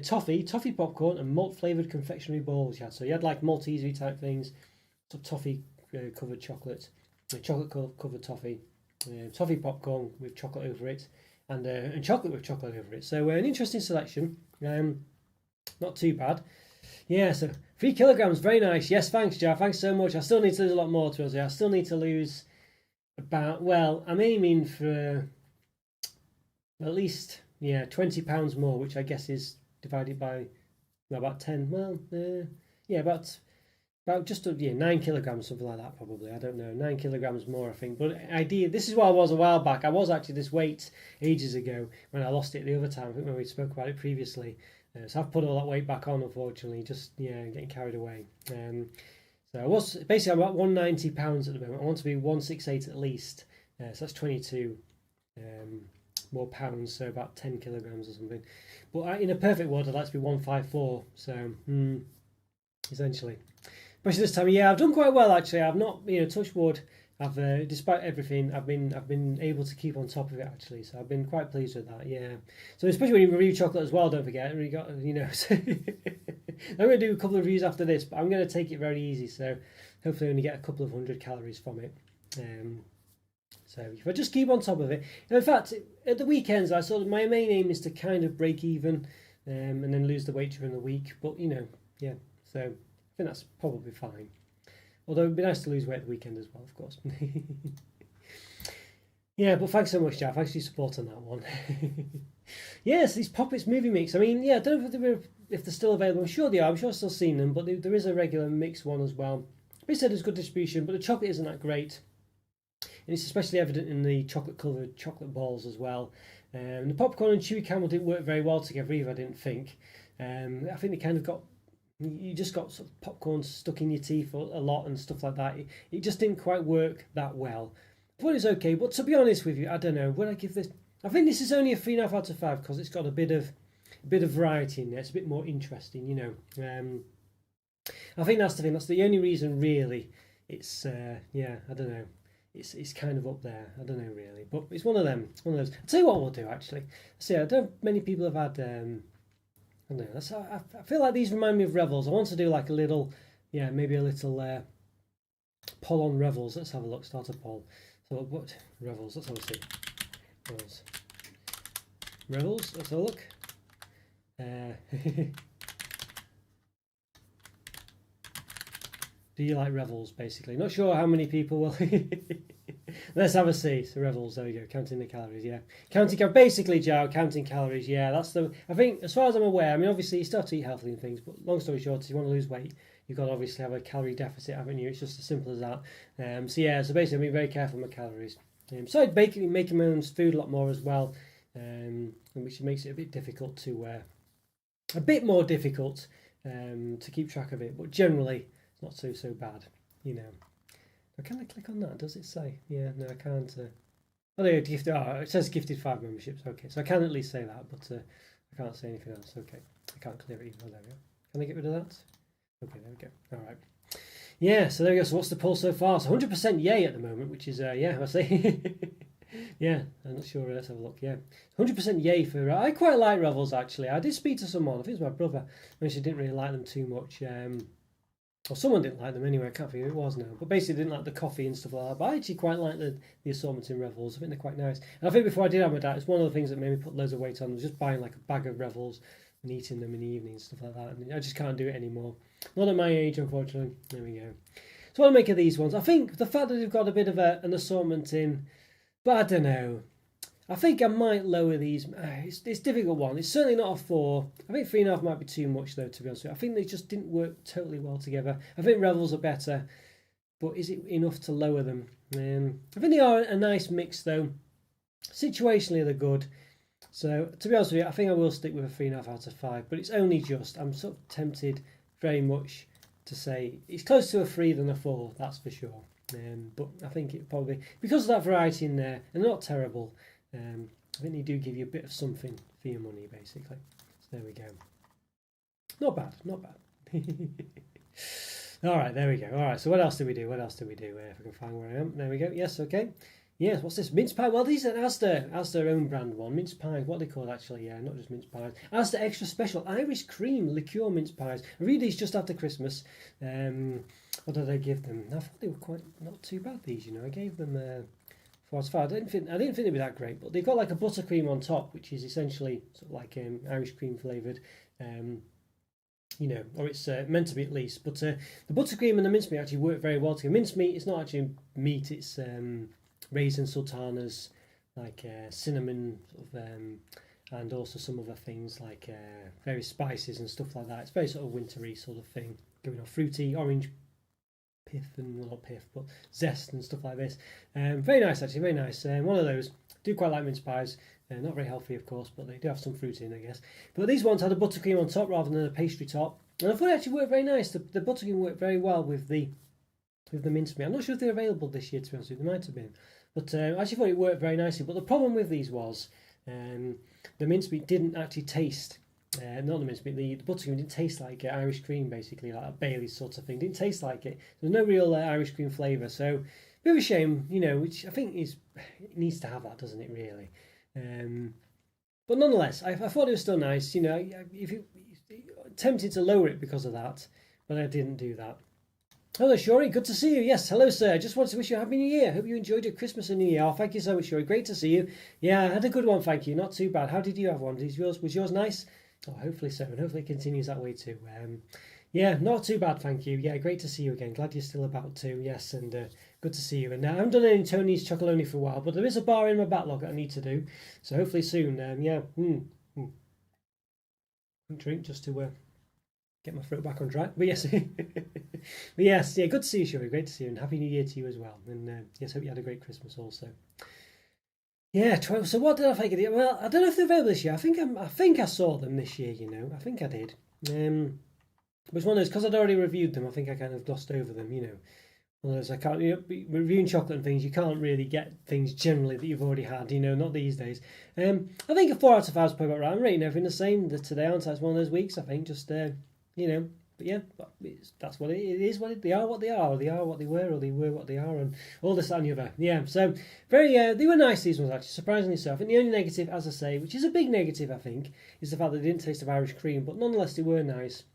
Toffee popcorn, and malt flavoured confectionery balls you had. So you had like Malteser type things, so toffee covered chocolate, chocolate covered toffee, toffee popcorn with chocolate over it, and chocolate with chocolate over it. So an interesting selection. Not too bad. Yeah, so 3 kilograms, very nice. Yes, thanks, Jar. Thanks so much. I still need to lose a lot more, to us. I still need to lose about, well, I'm aiming for at least, yeah, £20 more, which I guess is divided by about 10. Well, yeah, about just 9 kilograms, something like that, probably. I don't know, 9 kilograms more, I think. But idea, this is what I was a while back. I was actually this weight ages ago when I lost it the other time. I think when we spoke about it previously. So I've put all that weight back on, unfortunately. Just getting carried away. So I was basically, I'm at £190 at the moment. I want to be 168 at least. So that's 22 more pounds, so about 10 kilograms or something. But in a perfect world, I'd like to be 154. So essentially. Especially this time of year, I've done quite well actually. I've not, touch wood. I've despite everything, I've been able to keep on top of it actually. So I've been quite pleased with that. Yeah. So especially when you review chocolate as well, don't forget. We got, I'm going to do a couple of reviews after this, but I'm going to take it very easy. So hopefully, only get a couple of 100 calories from it. So if I just keep on top of it, in fact, at the weekends, my main aim is to kind of break even, and then lose the weight during the week. But yeah. So I think that's probably fine. Although it'd be nice to lose weight at the weekend as well, of course. Yeah, but thanks so much, Jack. Thanks for your support on that one. Yes, these Poppets movie mix. I mean, yeah, I don't know if they're still available. I'm sure they are. I'm sure I've still seen them, but there is a regular mix one as well. They said there's good distribution, but the chocolate isn't that great. And it's especially evident in the chocolate-coloured chocolate balls as well. The popcorn and chewy caramel didn't work very well together either, I didn't think. I think they kind of got... You just got sort of popcorn stuck in your teeth a lot and stuff like that. It just didn't quite work that well. I thought it was okay, but to be honest with you, I don't know. Would I give this... I think this is only a 3.5 out of 5 because it's got a bit of variety in there. It's a bit more interesting, I think that's the thing. That's the only reason, really. It's I don't know. It's kind of up there. I don't know really, but it's one of them. It's one of those. I'll tell you what we'll do actually. See, I don't. Many people have had. I don't know. I feel like these remind me of Revels. I want to do like a little, maybe a little poll on Revels. Let's have a look. Start a poll. So what Revels? Let's have a see. Revels. Let's have a look. Do you like Revels, basically? Not sure how many people will. Let's have a see. So Revels, there we go. Counting the calories, yeah. Basically, Joe, counting calories, yeah. That's I think, as far as I'm aware, I mean, obviously, you still have to eat healthy and things, but long story short, if you want to lose weight, you've got to obviously have a calorie deficit, haven't you? It's just as simple as that. So basically, I'm being very careful with my calories. Besides making my own food a lot more as well, which makes it a bit difficult a bit more difficult to keep track of it, but generally, not so bad, Can I click on that? Does it say? Yeah, no, I can't. Oh, there, gifted. Oh, it says gifted 5 memberships. Okay, so I can at least say that, but I can't say anything else. Okay, I can't clear it either. There we go. Can I get rid of that? Okay, there we go. All right. Yeah, so there we go. So what's the poll so far? So 100% yay at the moment, which is I say. Yeah, I'm not sure. Let's have a look. Yeah, 100% yay for. I quite like Revels actually. I did speak to someone. I think it was my brother. She didn't really like them too much. Well, someone didn't like them anyway. I can't think who it was now. But basically, didn't like the coffee and stuff like that. But I actually quite like the assortment in Revels. I think they're quite nice. And I think before I did have my diet, it's one of the things that made me put loads of weight on. Was just buying like a bag of Revels and eating them in the evening and stuff like that. And I just can't do it anymore. Not at my age, unfortunately. There we go. So what do I make of these ones? I think the fact that they've got a bit of an assortment in, but I don't know. I think I might lower these. It's a difficult one. It's certainly not a 4. I think 3.5 might be too much, though, to be honest with you. I think they just didn't work totally well together. I think Revels are better, but is it enough to lower them? I think they are a nice mix, though. Situationally, they're good. So, to be honest with you, I think I will stick with a 3.5 out of 5, but it's only just. I'm sort of tempted very much to say it's closer to a 3 than a 4, that's for sure. But I think it probably, because of that variety in there, and they're not terrible. I think they do give you a bit of something for your money, basically. So there we go. Not bad, not bad. All right, there we go. All right, so what else do we do? What else do we do? If I can find where I am. There we go. Yes, okay. Yes, what's this? Mince pie. Well, these are Asda own brand one. Mince pies. What are they called actually? Yeah, not just mince pies. Asda Extra Special Irish Cream Liqueur Mince Pies. I read these just after Christmas. What did I give them? I thought they were quite not too bad. These, you know, I gave them 4 out of 5. I didn't think they'd be that great, but they've got like a buttercream on top, which is essentially sort of like Irish cream flavored. You know, or it's meant to be at least. But the buttercream and the mincemeat actually work very well together. Mincemeat, it's not actually meat, it's raisin sultanas, like cinnamon, sort of, and also some other things like various spices and stuff like that. It's very sort of wintry sort of thing, going on fruity, orange pith and, well, not pith, but zest and stuff like this. Very nice actually, very nice. One of those. Do quite like mince pies. Not very healthy, of course, but they do have some fruit in, I guess. But these ones had a buttercream on top rather than a pastry top, and I thought it actually worked very nice. The buttercream worked very well with the mincemeat. I'm not sure if they're available this year, to be honest with you. They might have been, but I actually thought it worked very nicely. But the problem with these was the mincemeat didn't actually taste. Not the mincemeat, the buttercream didn't taste like Irish cream, basically, like a Bailey's sort of thing. Didn't taste like it. There's no real Irish cream flavour, so bit of a shame, you know, which I think it needs to have that, doesn't it, really? But nonetheless, I thought it was still nice, you know. If you tempted to lower it because of that, but I didn't do that. Hello, Shori. Good to see you. Yes, hello, sir. I just wanted to wish you a happy New Year. Hope you enjoyed your Christmas and New Year. Oh, thank you so much, Shori. Great to see you. Yeah, I had a good one, thank you. Not too bad. How did you have one? Was yours nice? Oh, hopefully so, and hopefully it continues that way too. Yeah, not too bad, thank you. Yeah, great to see you again. Glad you're still about too. Yes, and good to see you. And I haven't done any Tony's Chocolonely for a while, but there is a bar in my backlog that I need to do. So hopefully soon. Yeah. Drink just to get my throat back on track. But yes, but yes, yeah, good to see you, Shuri. Great to see you, and happy New Year to you as well. And yes, hope you had a great Christmas also. Yeah, 12. So what did I think of it? Well, I don't know if they're available this year. I think I saw them this year. You know, I think I did. It was one of those, because I'd already reviewed them, I think I kind of glossed over them, you know. One of those, I can't, you know, reviewing chocolate and things, you can't really get things generally that you've already had, you know, not these days. I think a 4 out of 5 is probably about right. I'm rating everything the same today, aren't I? It's one of those weeks, I think, just, you know, but yeah, that's what it is, they are what they are, or they are what they were, or they were what they are, and all this, that, and the other. Yeah, so, very, they were nice, these ones, actually, surprisingly so. I think the only negative, as I say, which is a big negative, I think, is the fact that they didn't taste of Irish cream, but nonetheless, they were nice.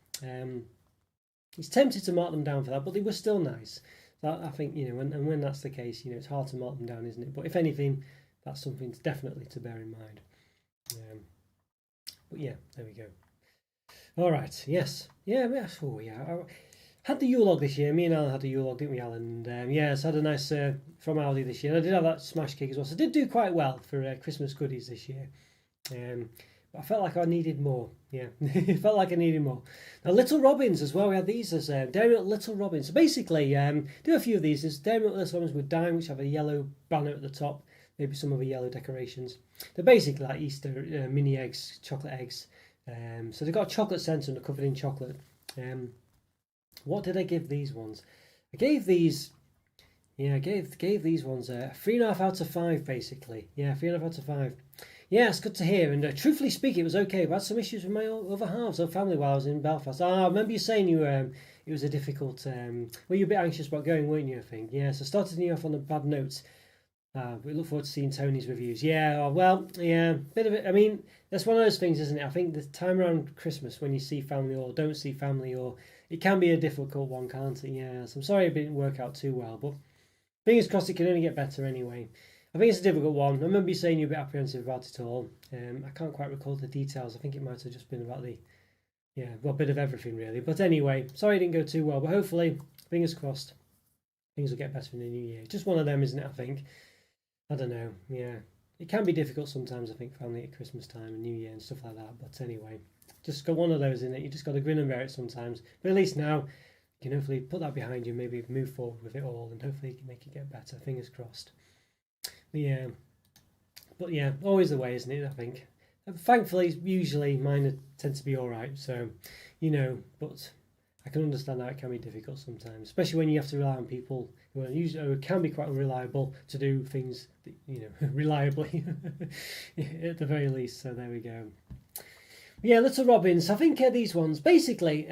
It's tempted to mark them down for that, but they were still nice. That, I think, you know, and when that's the case, you know, it's hard to mark them down, isn't it? But if anything, that's something definitely to bear in mind. But yeah, there we go. All right, yes. Yeah, oh yeah. I had the Yule log this year. Me and Alan had a Yule log, didn't we, Alan? And yes, had a nice from Aldi this year. And I did have that smash cake as well. So I did do quite well for Christmas goodies this year. But I felt like I needed more. Yeah, it felt like I needed more. Now, Little Robins as well. We had these as Dairy Milk Little Robins. So basically, do a few of these. There's Dairy Milk Little Robins with Dime, which have a yellow banner at the top. Maybe some other yellow decorations. They're basically like Easter mini eggs, chocolate eggs. So they've got a chocolate centre and they're covered in chocolate. What did I give these ones? I gave these. Yeah, I gave these ones 3.5 out of 5, basically. Yeah, 3.5 out of 5. Yeah, it's good to hear. And truthfully speaking, it was okay. We had some issues with my other halves or family while I was in Belfast. I remember you saying it was a difficult. Well, you were a bit anxious about going, weren't you? I think. Yeah. So started you off on a bad note. We look forward to seeing Tony's reviews. Yeah. Well. Yeah. Bit of it. I mean, that's one of those things, isn't it? I think the time around Christmas when you see family or don't see family, or it can be a difficult one, can't it? Yeah. So I'm sorry it didn't work out too well, but fingers crossed it can only get better anyway. I think it's a difficult one. I remember you saying you were a bit apprehensive about it all. I can't quite recall the details. I think it might have just been about a bit of everything really. But anyway, sorry it didn't go too well. But hopefully, fingers crossed, things will get better in the new year. Just one of them, isn't it, I think? I don't know. Yeah. It can be difficult sometimes, I think, family at Christmas time and New Year and stuff like that. But anyway, just got one of those in it. You just got to grin and bear it sometimes. But at least now, you can hopefully put that behind you, maybe move forward with it all, and hopefully make it get better. Fingers crossed. Yeah, but yeah, always the way, isn't it? I think. Thankfully, usually mine tend to be all right. So, you know, but I can understand how it can be difficult sometimes, especially when you have to rely on people who can be quite unreliable to do things, reliably, at the very least. So there we go. Yeah, Little Robins. I think these ones basically.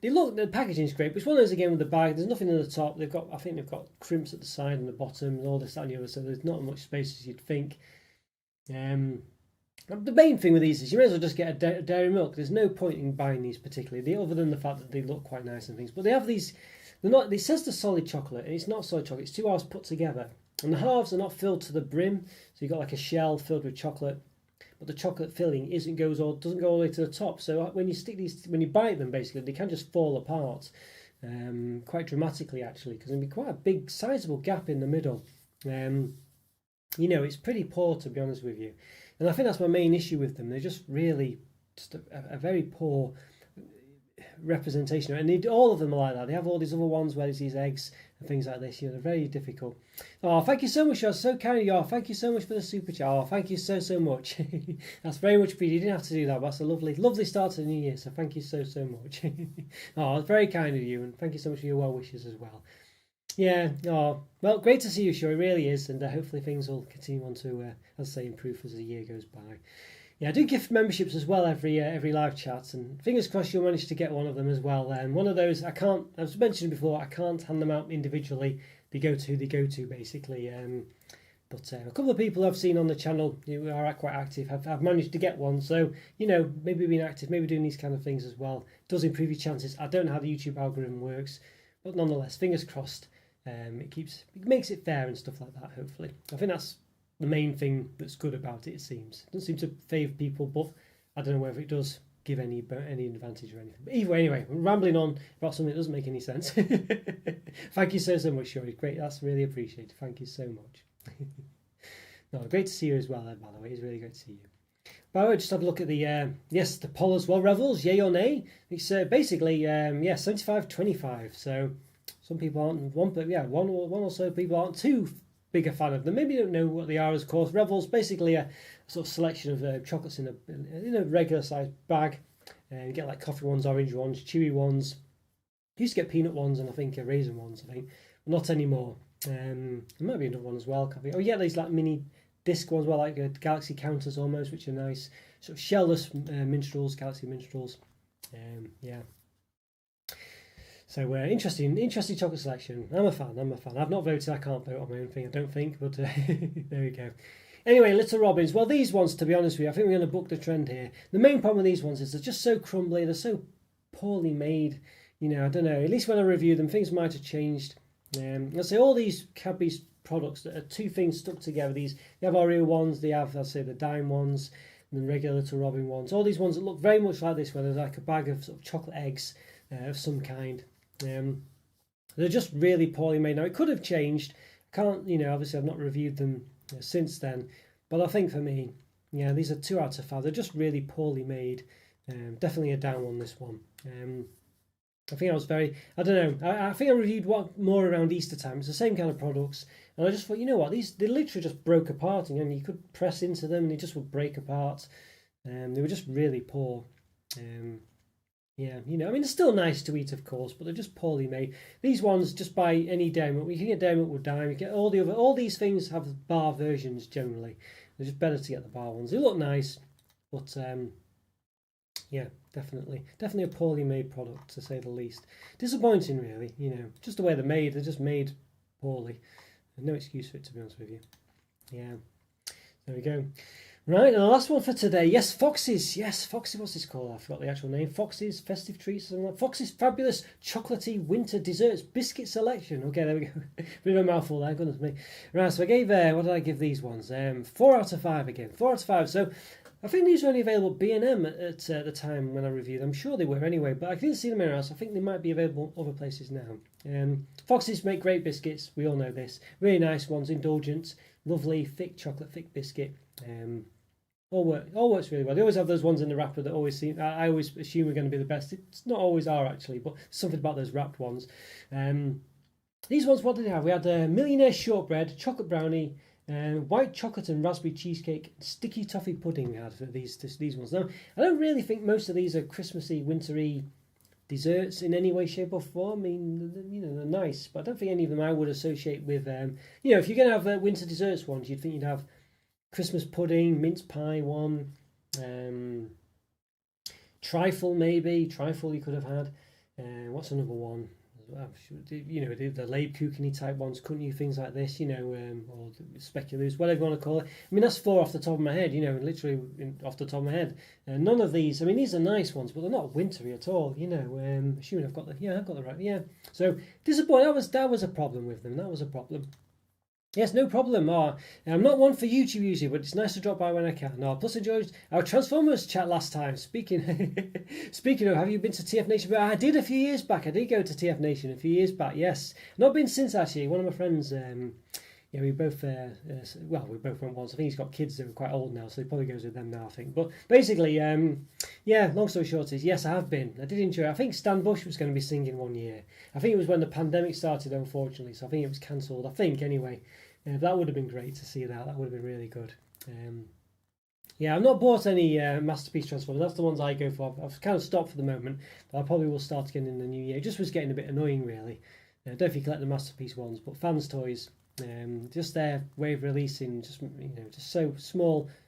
The packaging's great, but it's one of those again with the bag. There's nothing on the top. I think they've got crimps at the side and the bottom, and all this that and the other. So there's not much space as you'd think. The main thing with these is you may as well just get a dairy milk. There's no point in buying these particularly, other than the fact that they look quite nice and things. But they have these. They're not. It says the solid chocolate, and it's not solid chocolate. It's two halves put together, and the halves are not filled to the brim. So you've got like a shell filled with chocolate, but the chocolate filling doesn't go all the way to the top. So when you bite them, basically they can just fall apart, quite dramatically actually, because there'll be quite a big, sizable gap in the middle. It's pretty poor, to be honest with you. And I think that's my main issue with them. They're just really just a very poor representation. And all of them are like that. They have all these other ones where there's these eggs and things like this. They're very difficult. Oh, thank you so much. You're so kind of you. Thank you so much for the super chat. Oh, thank you so much. That's very much appreciated. You didn't have to do that, but that's a lovely start to the new year. So thank you so much. Oh, it's very kind of you, and thank you so much for your well wishes as well. Yeah, oh, well, great to see you, sure, it really is, and hopefully things will continue on to, as I say, improve as the year goes by. Yeah, I do gift memberships as well every live chat, and fingers crossed you'll manage to get one of them as well. And one of those, as mentioned before, I can't hand them out individually. They go to basically. But a couple of people I've seen on the channel who are quite active have managed to get one. So, maybe being active, maybe doing these kind of things as well does improve your chances. I don't know how the YouTube algorithm works, but nonetheless, fingers crossed. It makes it fair and stuff like that, hopefully. I think that's the main thing that's good about it seems. It doesn't seem to favour people, but I don't know whether it does give any advantage or anything. But either way, anyway, I'm rambling on about something that doesn't make any sense. Thank you so much, Shuri. Great, that's really appreciated. Thank you so much. No, great to see you as well, by the way. It's really great to see you. By the way, just have a look at the poll as well. Revels, yay or nay? It's basically 75-25. So some people aren't one or so people aren't too big a fan of them. Maybe you don't know what they are. Of course, Revels basically a sort of selection of chocolates in a regular sized bag. You get like coffee ones, orange ones, chewy ones. You used to get peanut ones and I think raisin ones. I think not anymore. There might be another one as well. Coffee. Oh, yeah, these like mini disc ones, well, like galaxy counters almost, which are nice. Sort of shellless minstrels, galaxy minstrels. Yeah. So interesting chocolate selection. I'm a fan. I've not voted. I can't vote on my own thing, I don't think. But there we go. Anyway, Little Robins. Well, these ones, to be honest with you, I think we're going to book the trend here. The main problem with these ones is they're just so crumbly. They're so poorly made. I don't know. At least when I review them, things might have changed. Let's say all these Cadbury's products that are two things stuck together. They have Oreo ones. They have, let's say, the dime ones and the regular Little Robin ones. All these ones that look very much like this, where there's like a bag of sort of chocolate eggs of some kind. They're just really poorly made. Now it could have changed. I can't, obviously I've not reviewed them since then, but I think for me, these are 2 out of 5. They're just really poorly made. Definitely a down on this one. I think I don't know. I think I reviewed one more around Easter time. It's the same kind of products, and I just thought, they literally just broke apart, and you could press into them and they just would break apart. They were just really poor. They're still nice to eat, of course, but they're just poorly made. These ones, just buy any dairy milk. You can get dairy milk with dime. You get all these things have bar versions generally. They're just better to get the bar ones. They look nice, but definitely a poorly made product to say the least. Disappointing, really. Just the way they're made. They're just made poorly. No excuse for it, to be honest with you. Yeah, there we go. Right, and the last one for today. Yes, Fox's. Yes, Foxy. What's this called? I forgot the actual name. Fox's Festive Treats. Fox's Fabulous Chocolatey Winter Desserts Biscuit Selection. Okay, there we go. Bit of a mouthful there, goodness me. Right, so I gave, what did I give these ones? 4 out of 5 again. 4 out of 5. So I think these were only available at B&M at the time when I reviewed them. I'm sure they were anyway, but I didn't see them anywhere else. I think they might be available other places now. Fox's make great biscuits. We all know this. Really nice ones, indulgent, lovely, thick biscuit. All works really well. They always have those ones in the wrapper that always seem. I always assume are going to be the best. It's not always are actually, but something about those wrapped ones. These ones, what did they have? We had Millionaire Shortbread, Chocolate Brownie, white chocolate and raspberry cheesecake, sticky toffee pudding. We had for these ones. Now I don't really think most of these are Christmassy, wintry desserts in any way, shape, or form. I mean, you know, they're nice, but I don't think any of them I would associate with. You know, if you're gonna have winter desserts ones, you'd think you'd have Christmas pudding, mince pie one, trifle maybe. Trifle you could have had. What's another one? You know, the Lebkucheny type ones, couldn't you? Things like this, you know, or speculoos, whatever you want to call it. I mean, that's four off the top of my head, you know, literally off the top of my head. None of these, I mean, these are nice ones, but they're not wintry at all, you know. Assuming I've got the right, yeah. So disappointed. That was a problem with them. That was a problem. Yes, no problem. I'm not one for YouTube usually, but it's nice to drop by when I can. Plus enjoyed our Transformers chat last time. Speaking of, have you been to TF Nation? I did a few years back. I did go to TF Nation a few years back. Yes, not been since actually. One of my friends, yeah, we both we both went once. I think he's got kids that are quite old now, so he probably goes with them now, I think. But basically, yeah, long story short is, yes, I have been. I did enjoy it. I think Stan Bush was going to be singing one year. I think it was when the pandemic started, unfortunately, so I think it was cancelled. I think, anyway. That would have been great to see that. That would have been really good. Yeah, I've not bought any Masterpiece Transformers. That's the ones I go for. I've kind of stopped for the moment, but I probably will start again in the new year. It just was getting a bit annoying, really. I don't know if you collect the Masterpiece ones, but Fans Toys, just their way of releasing, just, you know, just so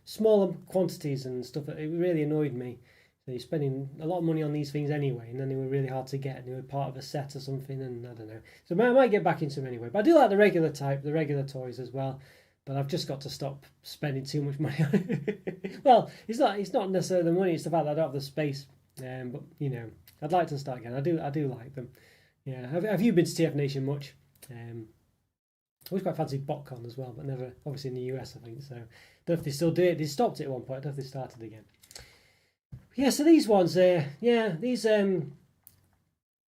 smaller quantities and stuff. It really annoyed me. So you're spending a lot of money on these things anyway, and then they were really hard to get, and they were part of a set or something, and I don't know. So I might get back into them anyway. But I do like the regular type, the regular toys as well. But I've just got to stop spending too much money on it. Well, it's not necessarily the money, it's the fact that I don't have the space. But you know, I'd like to start again. I do like them. Yeah. Have you been to TF Nation much? I always quite fancied BotCon as well, but never, obviously in the US, I think. So I don't know if they still do it. They stopped it at one point. I don't know if they started again. Yeah, so these ones, yeah, these,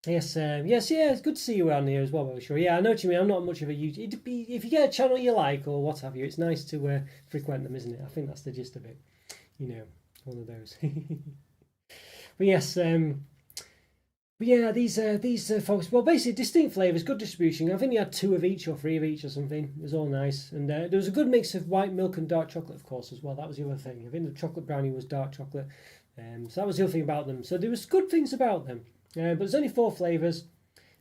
yes, yeah, it's good to see you around here as well, I'm sure. Yeah, I know what you mean. I'm not much of a YouTube. If you get a channel you like or what have you, it's nice to frequent them, isn't it? I think that's the gist of it. You know, one of those. But yes, but yeah, these folks, well, basically distinct flavours, good distribution. I think you had 2 of each or 3 of each or something. It was all nice. And there was a good mix of white milk and dark chocolate, of course, as well. That was the other thing. I think the chocolate brownie was dark chocolate. So that was the other thing about them. So there was good things about them. But there's only 4 flavours.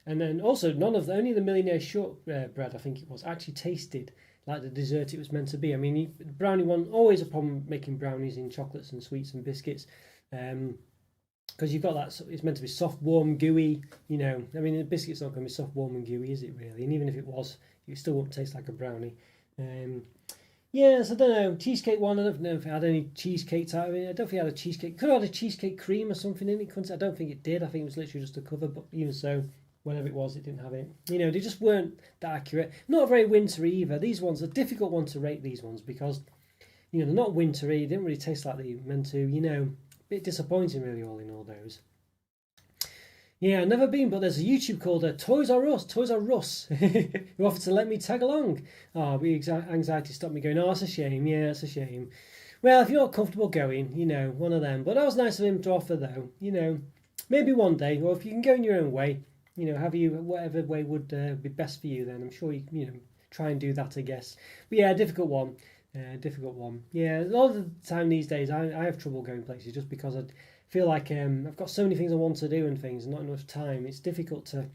And then also only the Millionaire Shortbread, I think it was, actually tasted like the dessert it was meant to be. I mean, the brownie one, always a problem making brownies in chocolates and sweets and biscuits. Because you've got that, it's meant to be soft, warm, gooey, you know. I mean, the biscuit's not going to be soft, warm and gooey, is it really? And even if it was, it still won't taste like a brownie. Yes, I don't know. Cheesecake one, I don't know if it had any cheesecake type. I mean, I don't think it had a cheesecake. Could have had a cheesecake cream or something in it. I don't think it did. I think it was literally just a cover, but even so, whatever it was, it didn't have it. You know, they just weren't that accurate. Not very wintry either. These ones are difficult one to rate, these ones, because, you know, they're not wintry. They didn't really taste like they meant to, you know. Bit disappointing really all in all those. Yeah, never been, but there's a YouTube called Toys R Us, who offered to let me tag along. Oh, but anxiety stopped me going, oh, it's a shame, yeah, it's a shame. Well, if you're not comfortable going, you know, one of them. But that was nice of him to offer though, you know, maybe one day, or if you can go in your own way, you know, have you, whatever way would be best for you then, I'm sure you know, try and do that, I guess. But yeah, difficult one. Difficult one. Yeah, a lot of the time these days I have trouble going places just because I feel like I've got so many things I want to do and things and not enough time. It's difficult to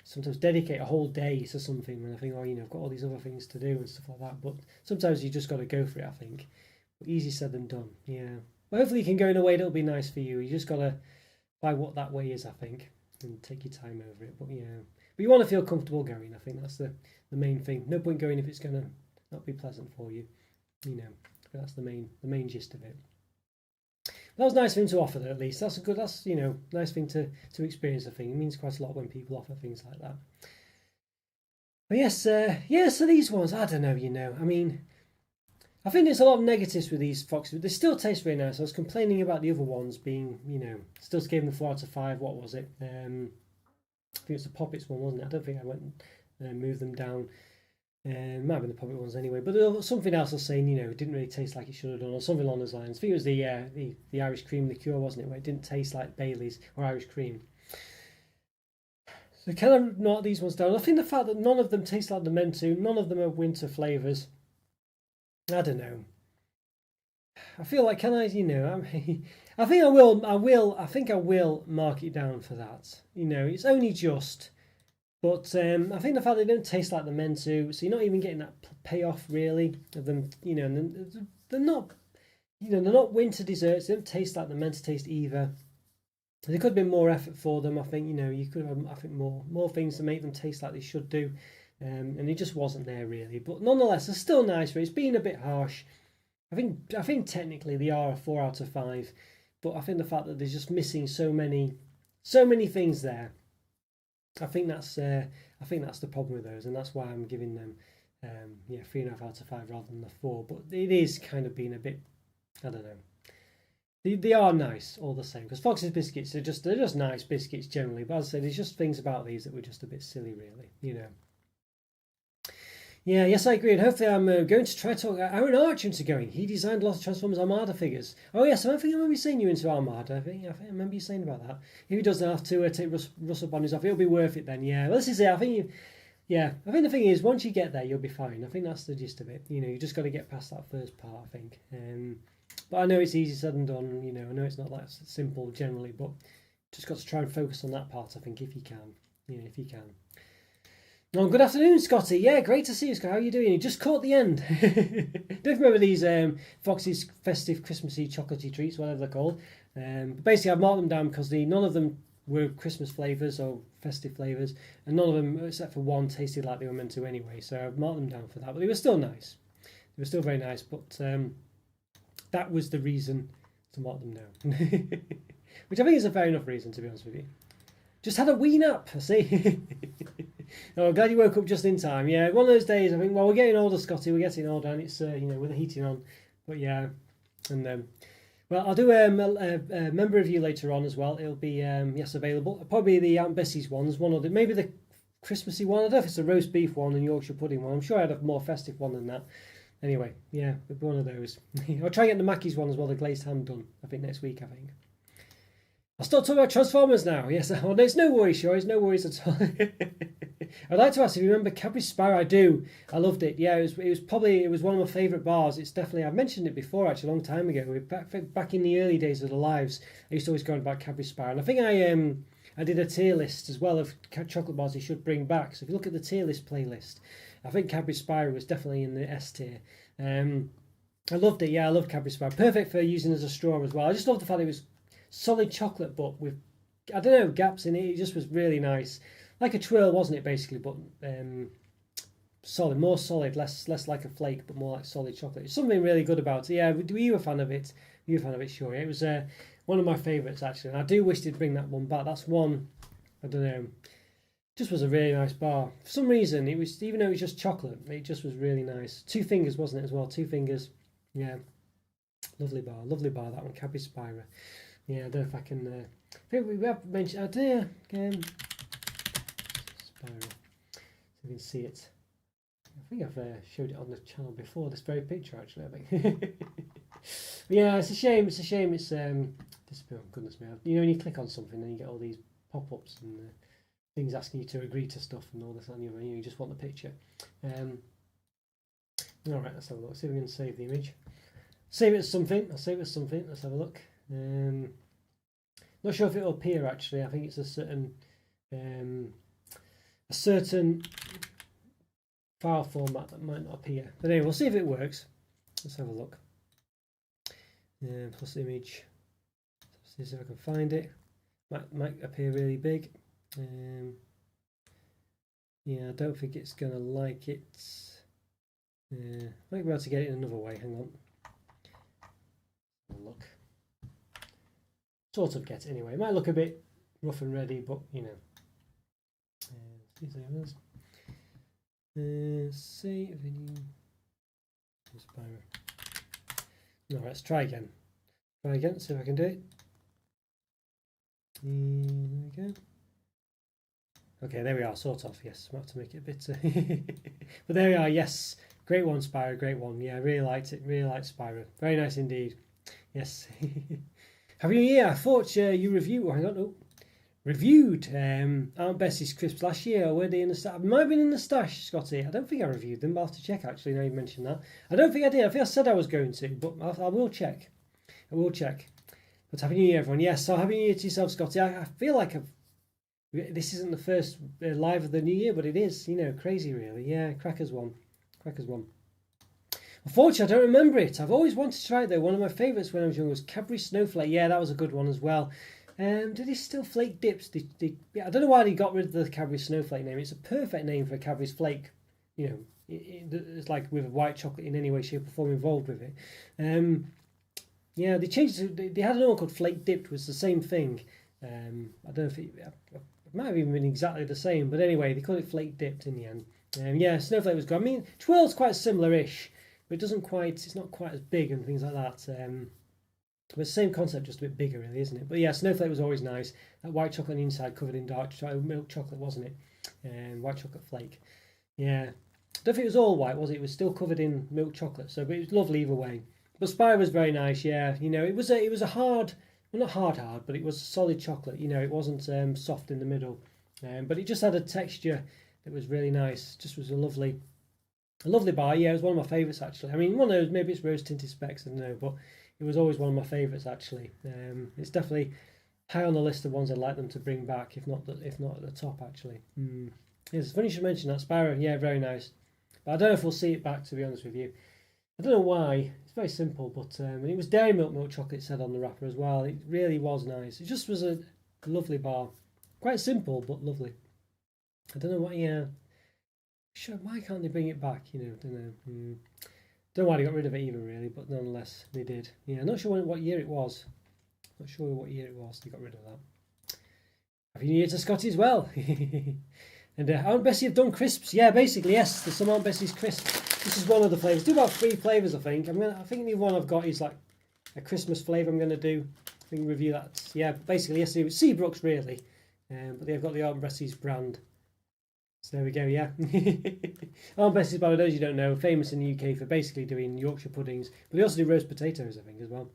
sometimes dedicate a whole day to something when I think, oh, you know, I've got all these other things to do and stuff like that. But sometimes you just got to go for it, I think. But easier said than done, yeah. But hopefully you can go in a way that'll be nice for you. You just got to find what that way is, I think, and take your time over it. But yeah, but you want to feel comfortable going. I think that's the main thing. No point going if it's going to not be pleasant for you, you know. But that's the main gist of it. That was nice of him to offer that, at least. That's you know, nice thing to experience. I think it means quite a lot when people offer things like that. But yes, yeah. So these ones, I don't know. You know, I mean, I think there's a lot of negatives with these foxes. They still taste very nice. I was complaining about the other ones being, you know, still gave them 4 out of 5. What was it? I think it was the Poppets one, wasn't it? I don't think I went and moved them down. Might have been the Poppet ones anyway, but there was something else I was saying, you know, it didn't really taste like it should have done, or something along those lines. I think it was the Irish cream liqueur, wasn't it, where it didn't taste like Bailey's or Irish cream. So kind of knock these ones down. I think the fact that none of them taste like they're meant to, none of them are winter flavours, I don't know. I feel like, can I, I think I will mark it down for that. It's only just, but I think the fact they don't taste like they're meant to, so you're not even getting that payoff really of them, and they're not, they're not winter desserts. They don't taste like they're meant to taste either. There could have been more effort for them. I think, you could have, I think, more things to make them taste like they should do. And it just wasn't there really. But nonetheless, they're still nice. But it's been a bit harsh. I think technically they are a 4 out of 5. But I think the fact that they're just missing so many things there. I think that's the problem with those, and that's why I'm giving them 3.5 out of 5 rather than the 4. But it is kind of being a bit, I don't know. They are nice all the same, because Fox's biscuits they're just nice biscuits generally. But as I say, there's just things about these that were just a bit silly, really. Yeah, yes, I agree. And hopefully, I'm going to try to talk Aaron Archer into going. He designed a lot of Transformers Armada figures. Oh yes, I think I remember seeing you into Armada. I think I remember you saying about that. If he doesn't have to take Russell Bonners off, it'll be worth it then. Yeah, well, this is it. I think the thing is, once you get there, you'll be fine. I think that's the gist of it. You just got to get past that first part, I think. But I know it's easy said and done. I know it's not that simple generally, but just got to try and focus on that part, I think, if you can. If you can. Oh, good afternoon, Scotty. Yeah, great to see you, Scott. How are you doing? You just caught the end. Don't remember these Fox's festive Christmassy chocolatey treats, whatever they're called. But basically, I've marked them down because none of them were Christmas flavours or festive flavours, and none of them, except for one, tasted like they were meant to anyway. So I've marked them down for that. But they were still nice. They were still very nice, but that was the reason to mark them down. Which I think is a fair enough reason, to be honest with you. Just had a wee nap, I see. Oh, glad you woke up just in time. Yeah, one of those days, I think, well, we're getting older, Scotty. We're getting older, and it's, with the heating on. But yeah, and well, I'll do a member review later on as well. It'll be, available. Probably the Aunt Bessie's ones, one or the, maybe the Christmassy one. I don't know if it's a roast beef one and Yorkshire pudding one. I'm sure I'd have a more festive one than that. Anyway, yeah, one of those. I'll try and get the Mackey's one as well, the glazed ham done, I think, next week, I think. I'll start talking about Transformers now. Yes, well, there's no worries, sure. There's no worries at all. I'd like to ask if you remember Cadbury Sparrow. I do. I loved it. Yeah, it was one of my favourite bars. It's definitely, I've mentioned it before actually, a long time ago. Back in the early days of the lives, I used to always go on about Cadbury Sparrow. And I think I did a tier list as well of chocolate bars you should bring back. So if you look at the tier list playlist, I think Cadbury Sparrow was definitely in the S tier. I loved it. Yeah, I love Cadbury Sparrow. Perfect for using as a straw as well. I just loved the fact it was solid chocolate, but with, I don't know, gaps in it. It just was really nice, like a twirl, wasn't it, basically? But solid, more solid, less like a flake, but more like solid chocolate. It's something really good about it. Yeah, were you a fan of it? Were you a fan of it? Sure. It was one of my favourites actually, and I do wish they'd bring that one back. That's one, I don't know, just was a really nice bar. For some reason, it was, even though it was just chocolate, it just was really nice. 2 fingers, wasn't it, as well? 2 fingers. Yeah, lovely bar, that one. Cadbury Sparrow. Yeah, I don't know if I can. I think we have mentioned. Sparrow. So you can see it. I think I've showed it on the channel before. This very picture, actually. I think. Yeah, it's a shame. It's disappear. Oh, goodness me! When you click on something, then you get all these pop-ups and things asking you to agree to stuff and all this. And you just want the picture. All right, let's have a look. See if we can save the image. Save it as something. I'll save it as something. Let's have a look. Not sure if it'll appear actually. I think it's a certain file format that might not appear. But anyway, we'll see if it works. Let's have a look. Plus image. See if I can find it. Might appear really big. Yeah, I don't think it's gonna like it. Might be able to get it another way. Hang on. Have a look. Sort of get it anyway. It might look a bit rough and ready, but see video. No, let's try again. See if I can do it. There we go. Okay, there we are. Sort of. Yes, I have to make it a bit. But there we are. Yes, great one, Spyro. Great one. Yeah, I really liked it. Really liked Spyro. Very nice indeed. Yes. Happy New Year. I thought you review. Hang on. Oh. reviewed Aunt Bessie's crisps last year. Or were they in the stash? Might have been in the stash, Scotty. I don't think I reviewed them, but I'll have to check actually. Now you mentioned that. I don't think I did. I think I said I was going to, but I will check. I will check. But Happy New Year, everyone. Yes, so Happy New Year to yourself, Scotty. I feel like this isn't the first live of the new year, but it is. You know, crazy really. Yeah, Crackers one. Crackers one. Unfortunately, I don't remember it. I've always wanted to try it though. One of my favourites when I was young was Cadbury Snowflake. Yeah, that was a good one as well. Did he still flake dips? I don't know why they got rid of the Cadbury Snowflake name. It's a perfect name for a Cadbury's flake. You know, it's like with white chocolate in any way, shape, or form involved with it. Yeah, they changed it. They had another one called Flake Dipped, was the same thing. I don't know if it might have even been exactly the same, but anyway, they called it Flake Dipped in the end. Yeah, Snowflake was good. I mean, Twirl's quite similar-ish, but it's not quite as big and things like that. But the same concept, just a bit bigger, really, isn't it? But yeah, Snowflake was always nice. That white chocolate on the inside covered in dark milk chocolate, wasn't it? White chocolate flake. Yeah. I don't think it was all white, was it? It was still covered in milk chocolate, so but it was lovely either way. But Spire was very nice, yeah. You know, it was a hard, well, not hard, but it was solid chocolate. You know, it wasn't soft in the middle, but it just had a texture that was really nice. Just was a lovely bar. Yeah, it was one of my favourites actually. I mean, one of those, maybe it's rose tinted specs, I don't know, but it was always one of my favourites actually. It's definitely high on the list of ones I'd like them to bring back, if not at the top actually. It's funny you should mention that Spyro. Yeah, very nice. But I don't know if we'll see it back, to be honest with you. I don't know why. It's very simple, but it was dairy milk chocolate said on the wrapper as well. It really was nice. It just was a lovely bar. Quite simple, but lovely. I don't know what. Yeah. Sure. Why can't they bring it back? You know. Don't know. Don't know why they got rid of it even really, but nonetheless they did. Yeah. Not sure what year it was. Not sure what year it was they got rid of that. Happy New Year to Scotty as well. And Aunt Bessie have done crisps. Yeah, basically yes. There's some Aunt Bessie's crisps. This is one of the flavours. Do about 3 flavours, I think. I think the one I've got is like a Christmas flavour. I'm going to do. I think review that. Yeah, basically yes, it was Seabrooks really, but they've got the Aunt Bessie's brand. So there we go. Yeah, Aunt Bessie's, by those you don't know, famous in the UK for basically doing Yorkshire puddings, but they also do roast potatoes, I think, as well.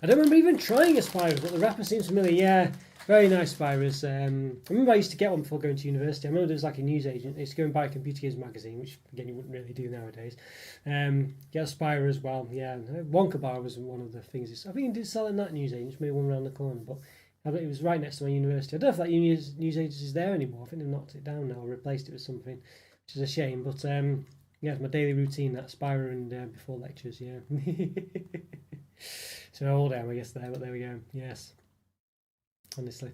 I don't remember even trying a Spyros, but the wrapper seems familiar. Yeah. Very nice Spyros. I remember I used to get one before going to university. I remember there was like a newsagent. I used to go and buy a Computer Games magazine, which again you wouldn't really do nowadays. Get a Spyro as well. Yeah, Wonka Bar was one of the things. I think it did sell in that newsagent. Just maybe one around the corner, but it was right next to my university. I don't know if that newsagent is there anymore. I think they've knocked it down now or replaced it with something, which is a shame. But yeah, it's my daily routine, that Spyro and before lectures. Yeah. So old I am, I guess there, but there we go. Yes. Honestly.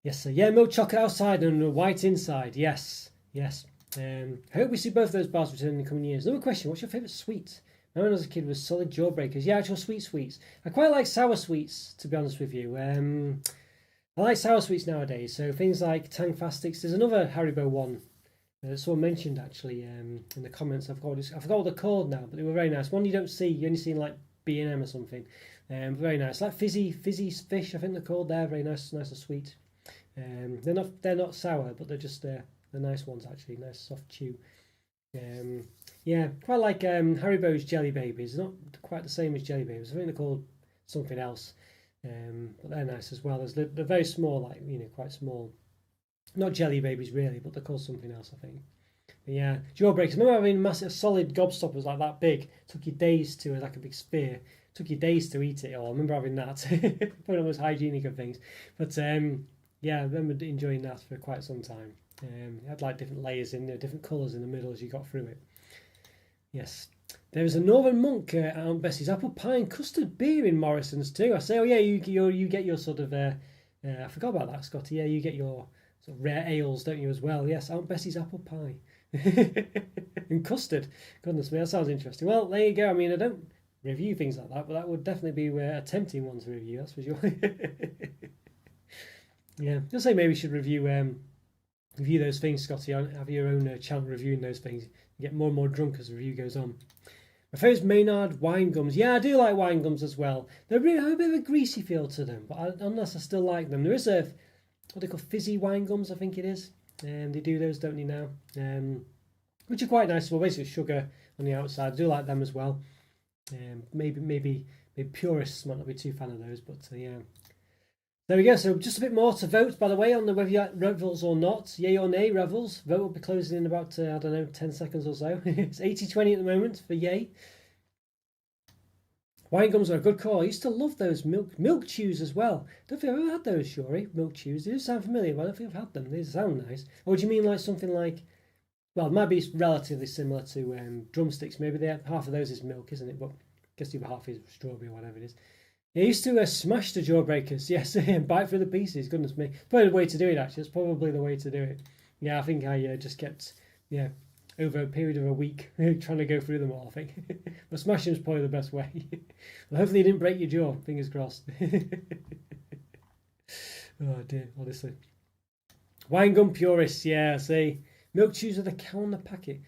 Yes, sir. Yeah, milk chocolate outside and white inside. Yes, yes. I hope we see both of those bars return in the coming years. Another question, what's your favourite sweet? Mine when I was a kid was solid jawbreakers. Yeah, actual sweets. I quite like sour sweets, to be honest with you. I like sour sweets nowadays, so things like Tang Fastics. There's another Haribo one that someone mentioned actually in the comments. I forgot what they're called now, but they were very nice. One you don't see, you only see in like B&M or something. Very nice, like fizzy fish, I think they're called. They're very nice and sweet. They're not sour, but they're just they're nice ones actually. Nice soft chew. Yeah, quite like Haribo's Jelly Babies. They're not quite the same as Jelly Babies. I think they're called something else. But they're nice as well. They're very small, like quite small. Not Jelly Babies really, but they're called something else, I think. But yeah, jawbreakers. I remember having massive solid gobstoppers like that big. Took you days to like a big spear. Took you days to eat it all. I remember having that. Probably the most hygienic of things. But yeah, I remember enjoying that for quite some time. It had like different layers in there, different colours in the middle as you got through it. Yes. There was a Northern Monk at Aunt Bessie's apple pie and custard beer in Morrison's too. I say, oh yeah, you get your sort of I forgot about that, Scotty. Yeah, you get your sort of rare ales, don't you, as well? Yes, Aunt Bessie's apple pie and custard. Goodness me, that sounds interesting. Well, there you go. I mean, I don't review things like that, but that would definitely be a tempting one to review. That's for sure. Yeah, just say maybe you should review those things, Scotty. Have your own channel reviewing those things. You get more and more drunk as the review goes on. My favourite is Maynard wine gums. Yeah, I do like wine gums as well. They really have a bit of a greasy feel to them, but nonetheless, I still like them. There is what they call fizzy wine gums, I think it is. They do those, don't they, now? Which are quite nice. Well, basically sugar on the outside. I do like them as well. Maybe purists might not be too fan of those, but yeah. There we go. So just a bit more to vote, by the way, on the whether you like Revels or not. Yay or nay, Revels. Vote will be closing in about, I don't know, 10 seconds or so. It's 80-20 at the moment for yay. Wine gums are a good call. I used to love those milk chews as well. Don't think I've ever had those, Shuri. Milk chews. They do sound familiar, but I don't think I've had them. They sound nice. Or do you mean like something like, well, it might be relatively similar to drumsticks. Maybe half of those is milk, isn't it? But I guess the other half is strawberry or whatever it is. I used to smash the jawbreakers, yes, and bite through the pieces. Goodness me, probably the way to do it. Actually, it's probably the way to do it. Yeah, I think I just kept, over a period of a week trying to go through them all. I think, but smashing is probably the best way. Well, hopefully, you didn't break your jaw. Fingers crossed. Oh dear, honestly. Wine gum purists, yeah. See, milk chews with a cow on the packet.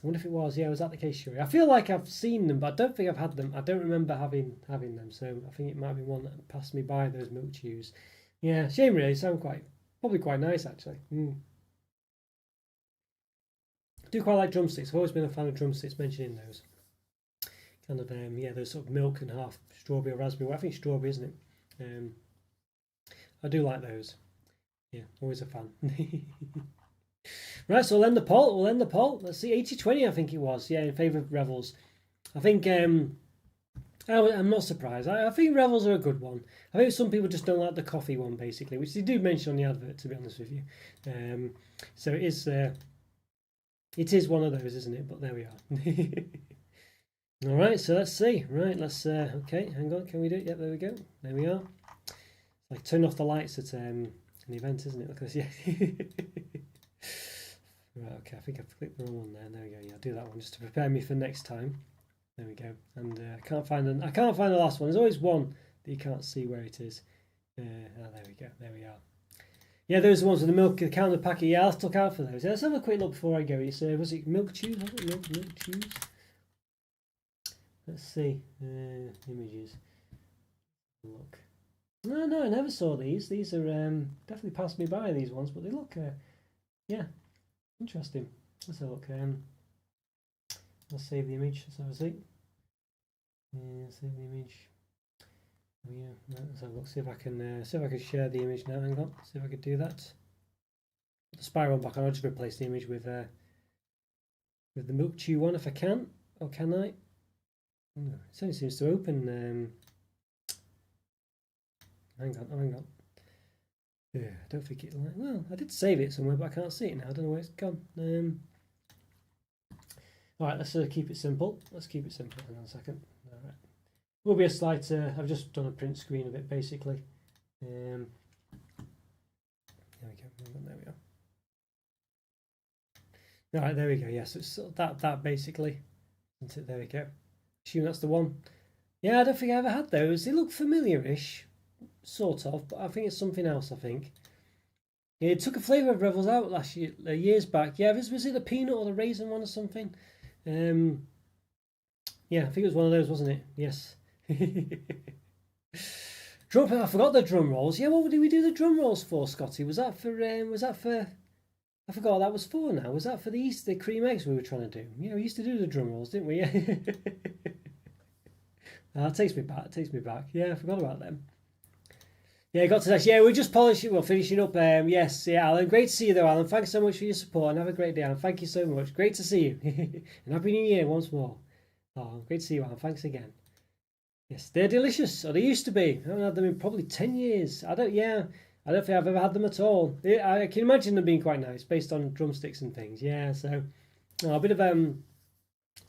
I wonder if it was. Yeah, was that the case, Shuri? I feel like I've seen them, but I don't think I've had them. I don't remember having them, so I think it might be one that passed me by, those milk chews. Yeah, shame really. Sound probably quite nice actually. I do quite like drumsticks. I've always been a fan of drumsticks. Mentioning those kind of those sort of milk and half strawberry or raspberry. Well, I think strawberry, isn't it? I do like those. Yeah, always a fan. Right, so we'll end the poll. Let's see, 80-20 I think it was. Yeah, in favour of Revels. I think I'm not surprised. I think Revels are a good one. I think some people just don't like the coffee one, basically, which they do mention on the advert, to be honest with you. So it is one of those, isn't it? But there we are. All right, so let's see. Right, let's. Okay, hang on. Can we do it? Yep, there we go. There we are. It's like turn off the lights at an event, isn't it? Look at this. Yeah. Right, okay, I think I've clicked the wrong one there. There we go. Yeah, I'll do that one just to prepare me for next time. There we go. And I can't find the last one. There's always one that you can't see where it is. There we go. There we are. Yeah, those are the ones with the milk, the counter packet. Yeah, I'll have to look out for those. Yeah, let's have a quick look before I go. Was it milk chews? Was it milk chews? Let's see. Images. Look. No, I never saw these. These are definitely passed me by, these ones, but they look, yeah. Interesting. Let's have a look. I'll save the image. Let's have a see. Yeah, save the image. Oh, yeah. Let's have a look. See if I can share the image now. Hang on. See if I can do that. Put the spiral back on. I'll just replace the image with the milk chew one if I can. Or can I? No, it only seems to open. Hang on. Yeah, I don't think it like. Well, I did save it somewhere, but I can't see it now. I don't know where it's gone. All right, let's keep it simple. Hang on a second. All right, will be a slight. I've just done a print screen of it, basically. There we go. There we are. All right, there we go. Yes, it's that basically. There we go. Assume that's the one. Yeah, I don't think I ever had those. They look familiar-ish. Sort of, but I think it's something else. I think it took a flavour of Revels out last year, years back. Yeah, was it the peanut or the raisin one or something? Yeah, I think it was one of those, wasn't it? Yes. I forgot the drum rolls. Yeah, what did we do the drum rolls for, Scotty? Was that for? I forgot what that was for. Now, was that for the cream eggs we were trying to do? Yeah, we used to do the drum rolls, didn't we? Yeah. That takes me back. Yeah, I forgot about them. Yeah, got to that. Yeah, we're just polishing. Well, finishing up. Yes, yeah, Alan. Great to see you, though, Alan. Thanks so much for your support, and have a great day, Alan. Thank you so much. Great to see you, and happy New Year once more. Oh, great to see you, Alan. Thanks again. Yes, they're delicious, or they used to be. I haven't had them in probably 10 years. I don't think I've ever had them at all. I can imagine them being quite nice, based on drumsticks and things. Yeah, so a bit of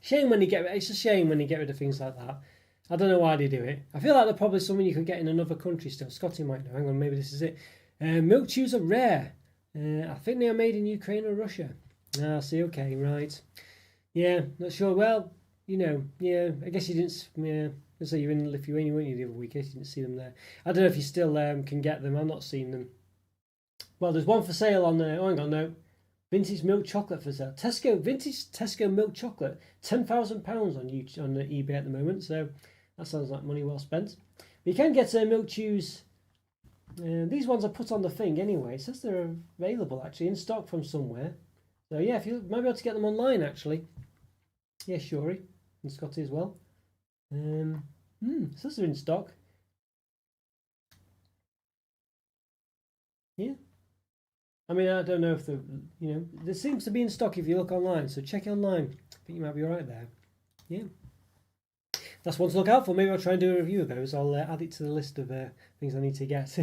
shame when you get. It's a shame when you get rid of things like that. I don't know why they do it. I feel like they're probably something you could get in another country still. Scotty might know. Hang on, maybe this is it. Milk chews are rare. I think they are made in Ukraine or Russia. Ah, see, okay, right. Yeah, not sure. Well, yeah, I guess you didn't. Yeah, so you're in Lithuania, weren't you, the other week? I guess you didn't see them there. I don't know if you still can get them. I've not seen them. Well, there's one for sale on. Oh, hang on, no. Vintage milk chocolate for sale. Vintage Tesco milk chocolate, £10,000 on eBay at the moment. So that sounds like money well spent. But you can get milk chews. These ones are put on the thing anyway. It says they're available actually in stock from somewhere. So yeah, if you might be able to get them online actually. Yeah, Shuri and Scotty as well. It says they're in stock. Yeah. I mean, I don't know if there seems to be in stock if you look online, so check it online. I think you might be right there. Yeah. That's one to look out for. Maybe I'll try and do a review of those. I'll add it to the list of things I need to get.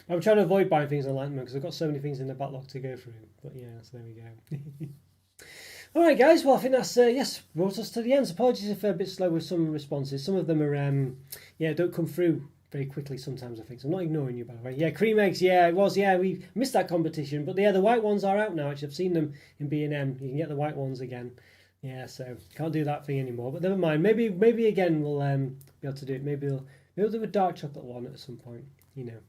I'm trying to avoid buying things online because I've got so many things in the backlog to go through. But yeah, so there we go. All right, guys. Well, I think that's yes, brought us to the end. So apologies if I'm a bit slow with some responses. Some of them are don't come through very quickly sometimes. I think so. I'm not ignoring you, by the way. Yeah, cream eggs. Yeah, it was. Yeah, we missed that competition, but yeah, the white ones are out now. Actually, I've seen them in B&M. You can get the white ones again. Yeah, so can't do that thing anymore. But never mind. Maybe again we'll be able to do it. Maybe we'll do a dark chocolate one at some point.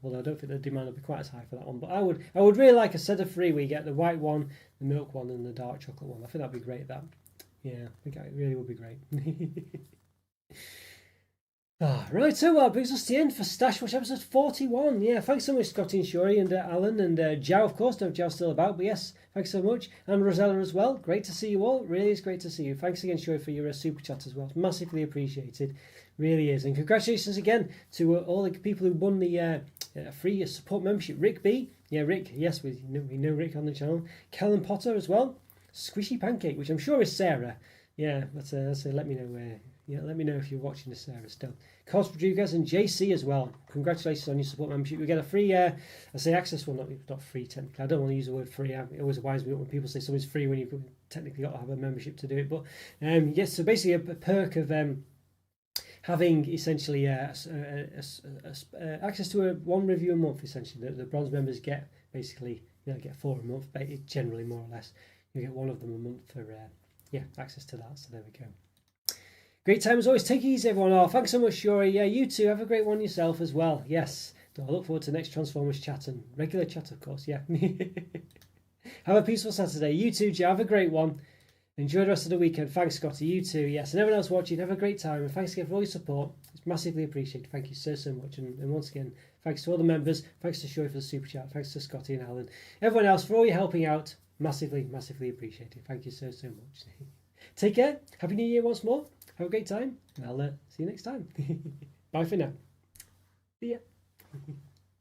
Although I don't think the demand will be quite as high for that one. But I would really like a set of 3 where you get the white one, the milk one, and the dark chocolate one. I think that'd be great. That, yeah, I think it really would be great. Right, so that brings us to the end for Stash Watch episode 41. Yeah, thanks so much, Scotty and Shuri and Alan and Jow, of course. No, Jow's still about, but yes, thanks so much. And Rosella as well. Great to see you all. Really is great to see you. Thanks again, Shuri, for your super chat as well. Massively appreciated. Really is. And congratulations again to all the people who won the free support membership. Rick B. Yeah, Rick. Yes, we know Rick on the channel. Kellen Potter as well. Squishy Pancake, which I'm sure is Sarah. Yeah, but let me know. Let me know if you're watching this, Sarah, still. Carlos Rodriguez and JC as well. Congratulations on your support membership. We get a free, I say access, well, not free technically. I don't want to use the word free. It always winds me up when people say something's free when you've technically got to have a membership to do it. But yes, so basically a perk of having essentially access to one review a month, essentially. The bronze members get basically, get 4 a month, generally more or less. You get one of them a month for, access to that. So there we go. Great time as always. Take it easy, everyone. Oh, thanks so much, Shuri. Yeah, you too. Have a great one yourself as well. Yes. I look forward to next Transformers chat and regular chat, of course. Yeah. Have a peaceful Saturday. You too, Joe. Have a great one. Enjoy the rest of the weekend. Thanks, Scotty. You too. Yes. And everyone else watching, have a great time. And thanks again for all your support. It's massively appreciated. Thank you so much. And once again, thanks to all the members. Thanks to Shuri for the super chat. Thanks to Scotty and Alan. Everyone else for all your helping out. Massively appreciated. Thank you so much. Take care. Happy New Year once more. Have a great time, and I'll see you next time. Bye for now. See ya.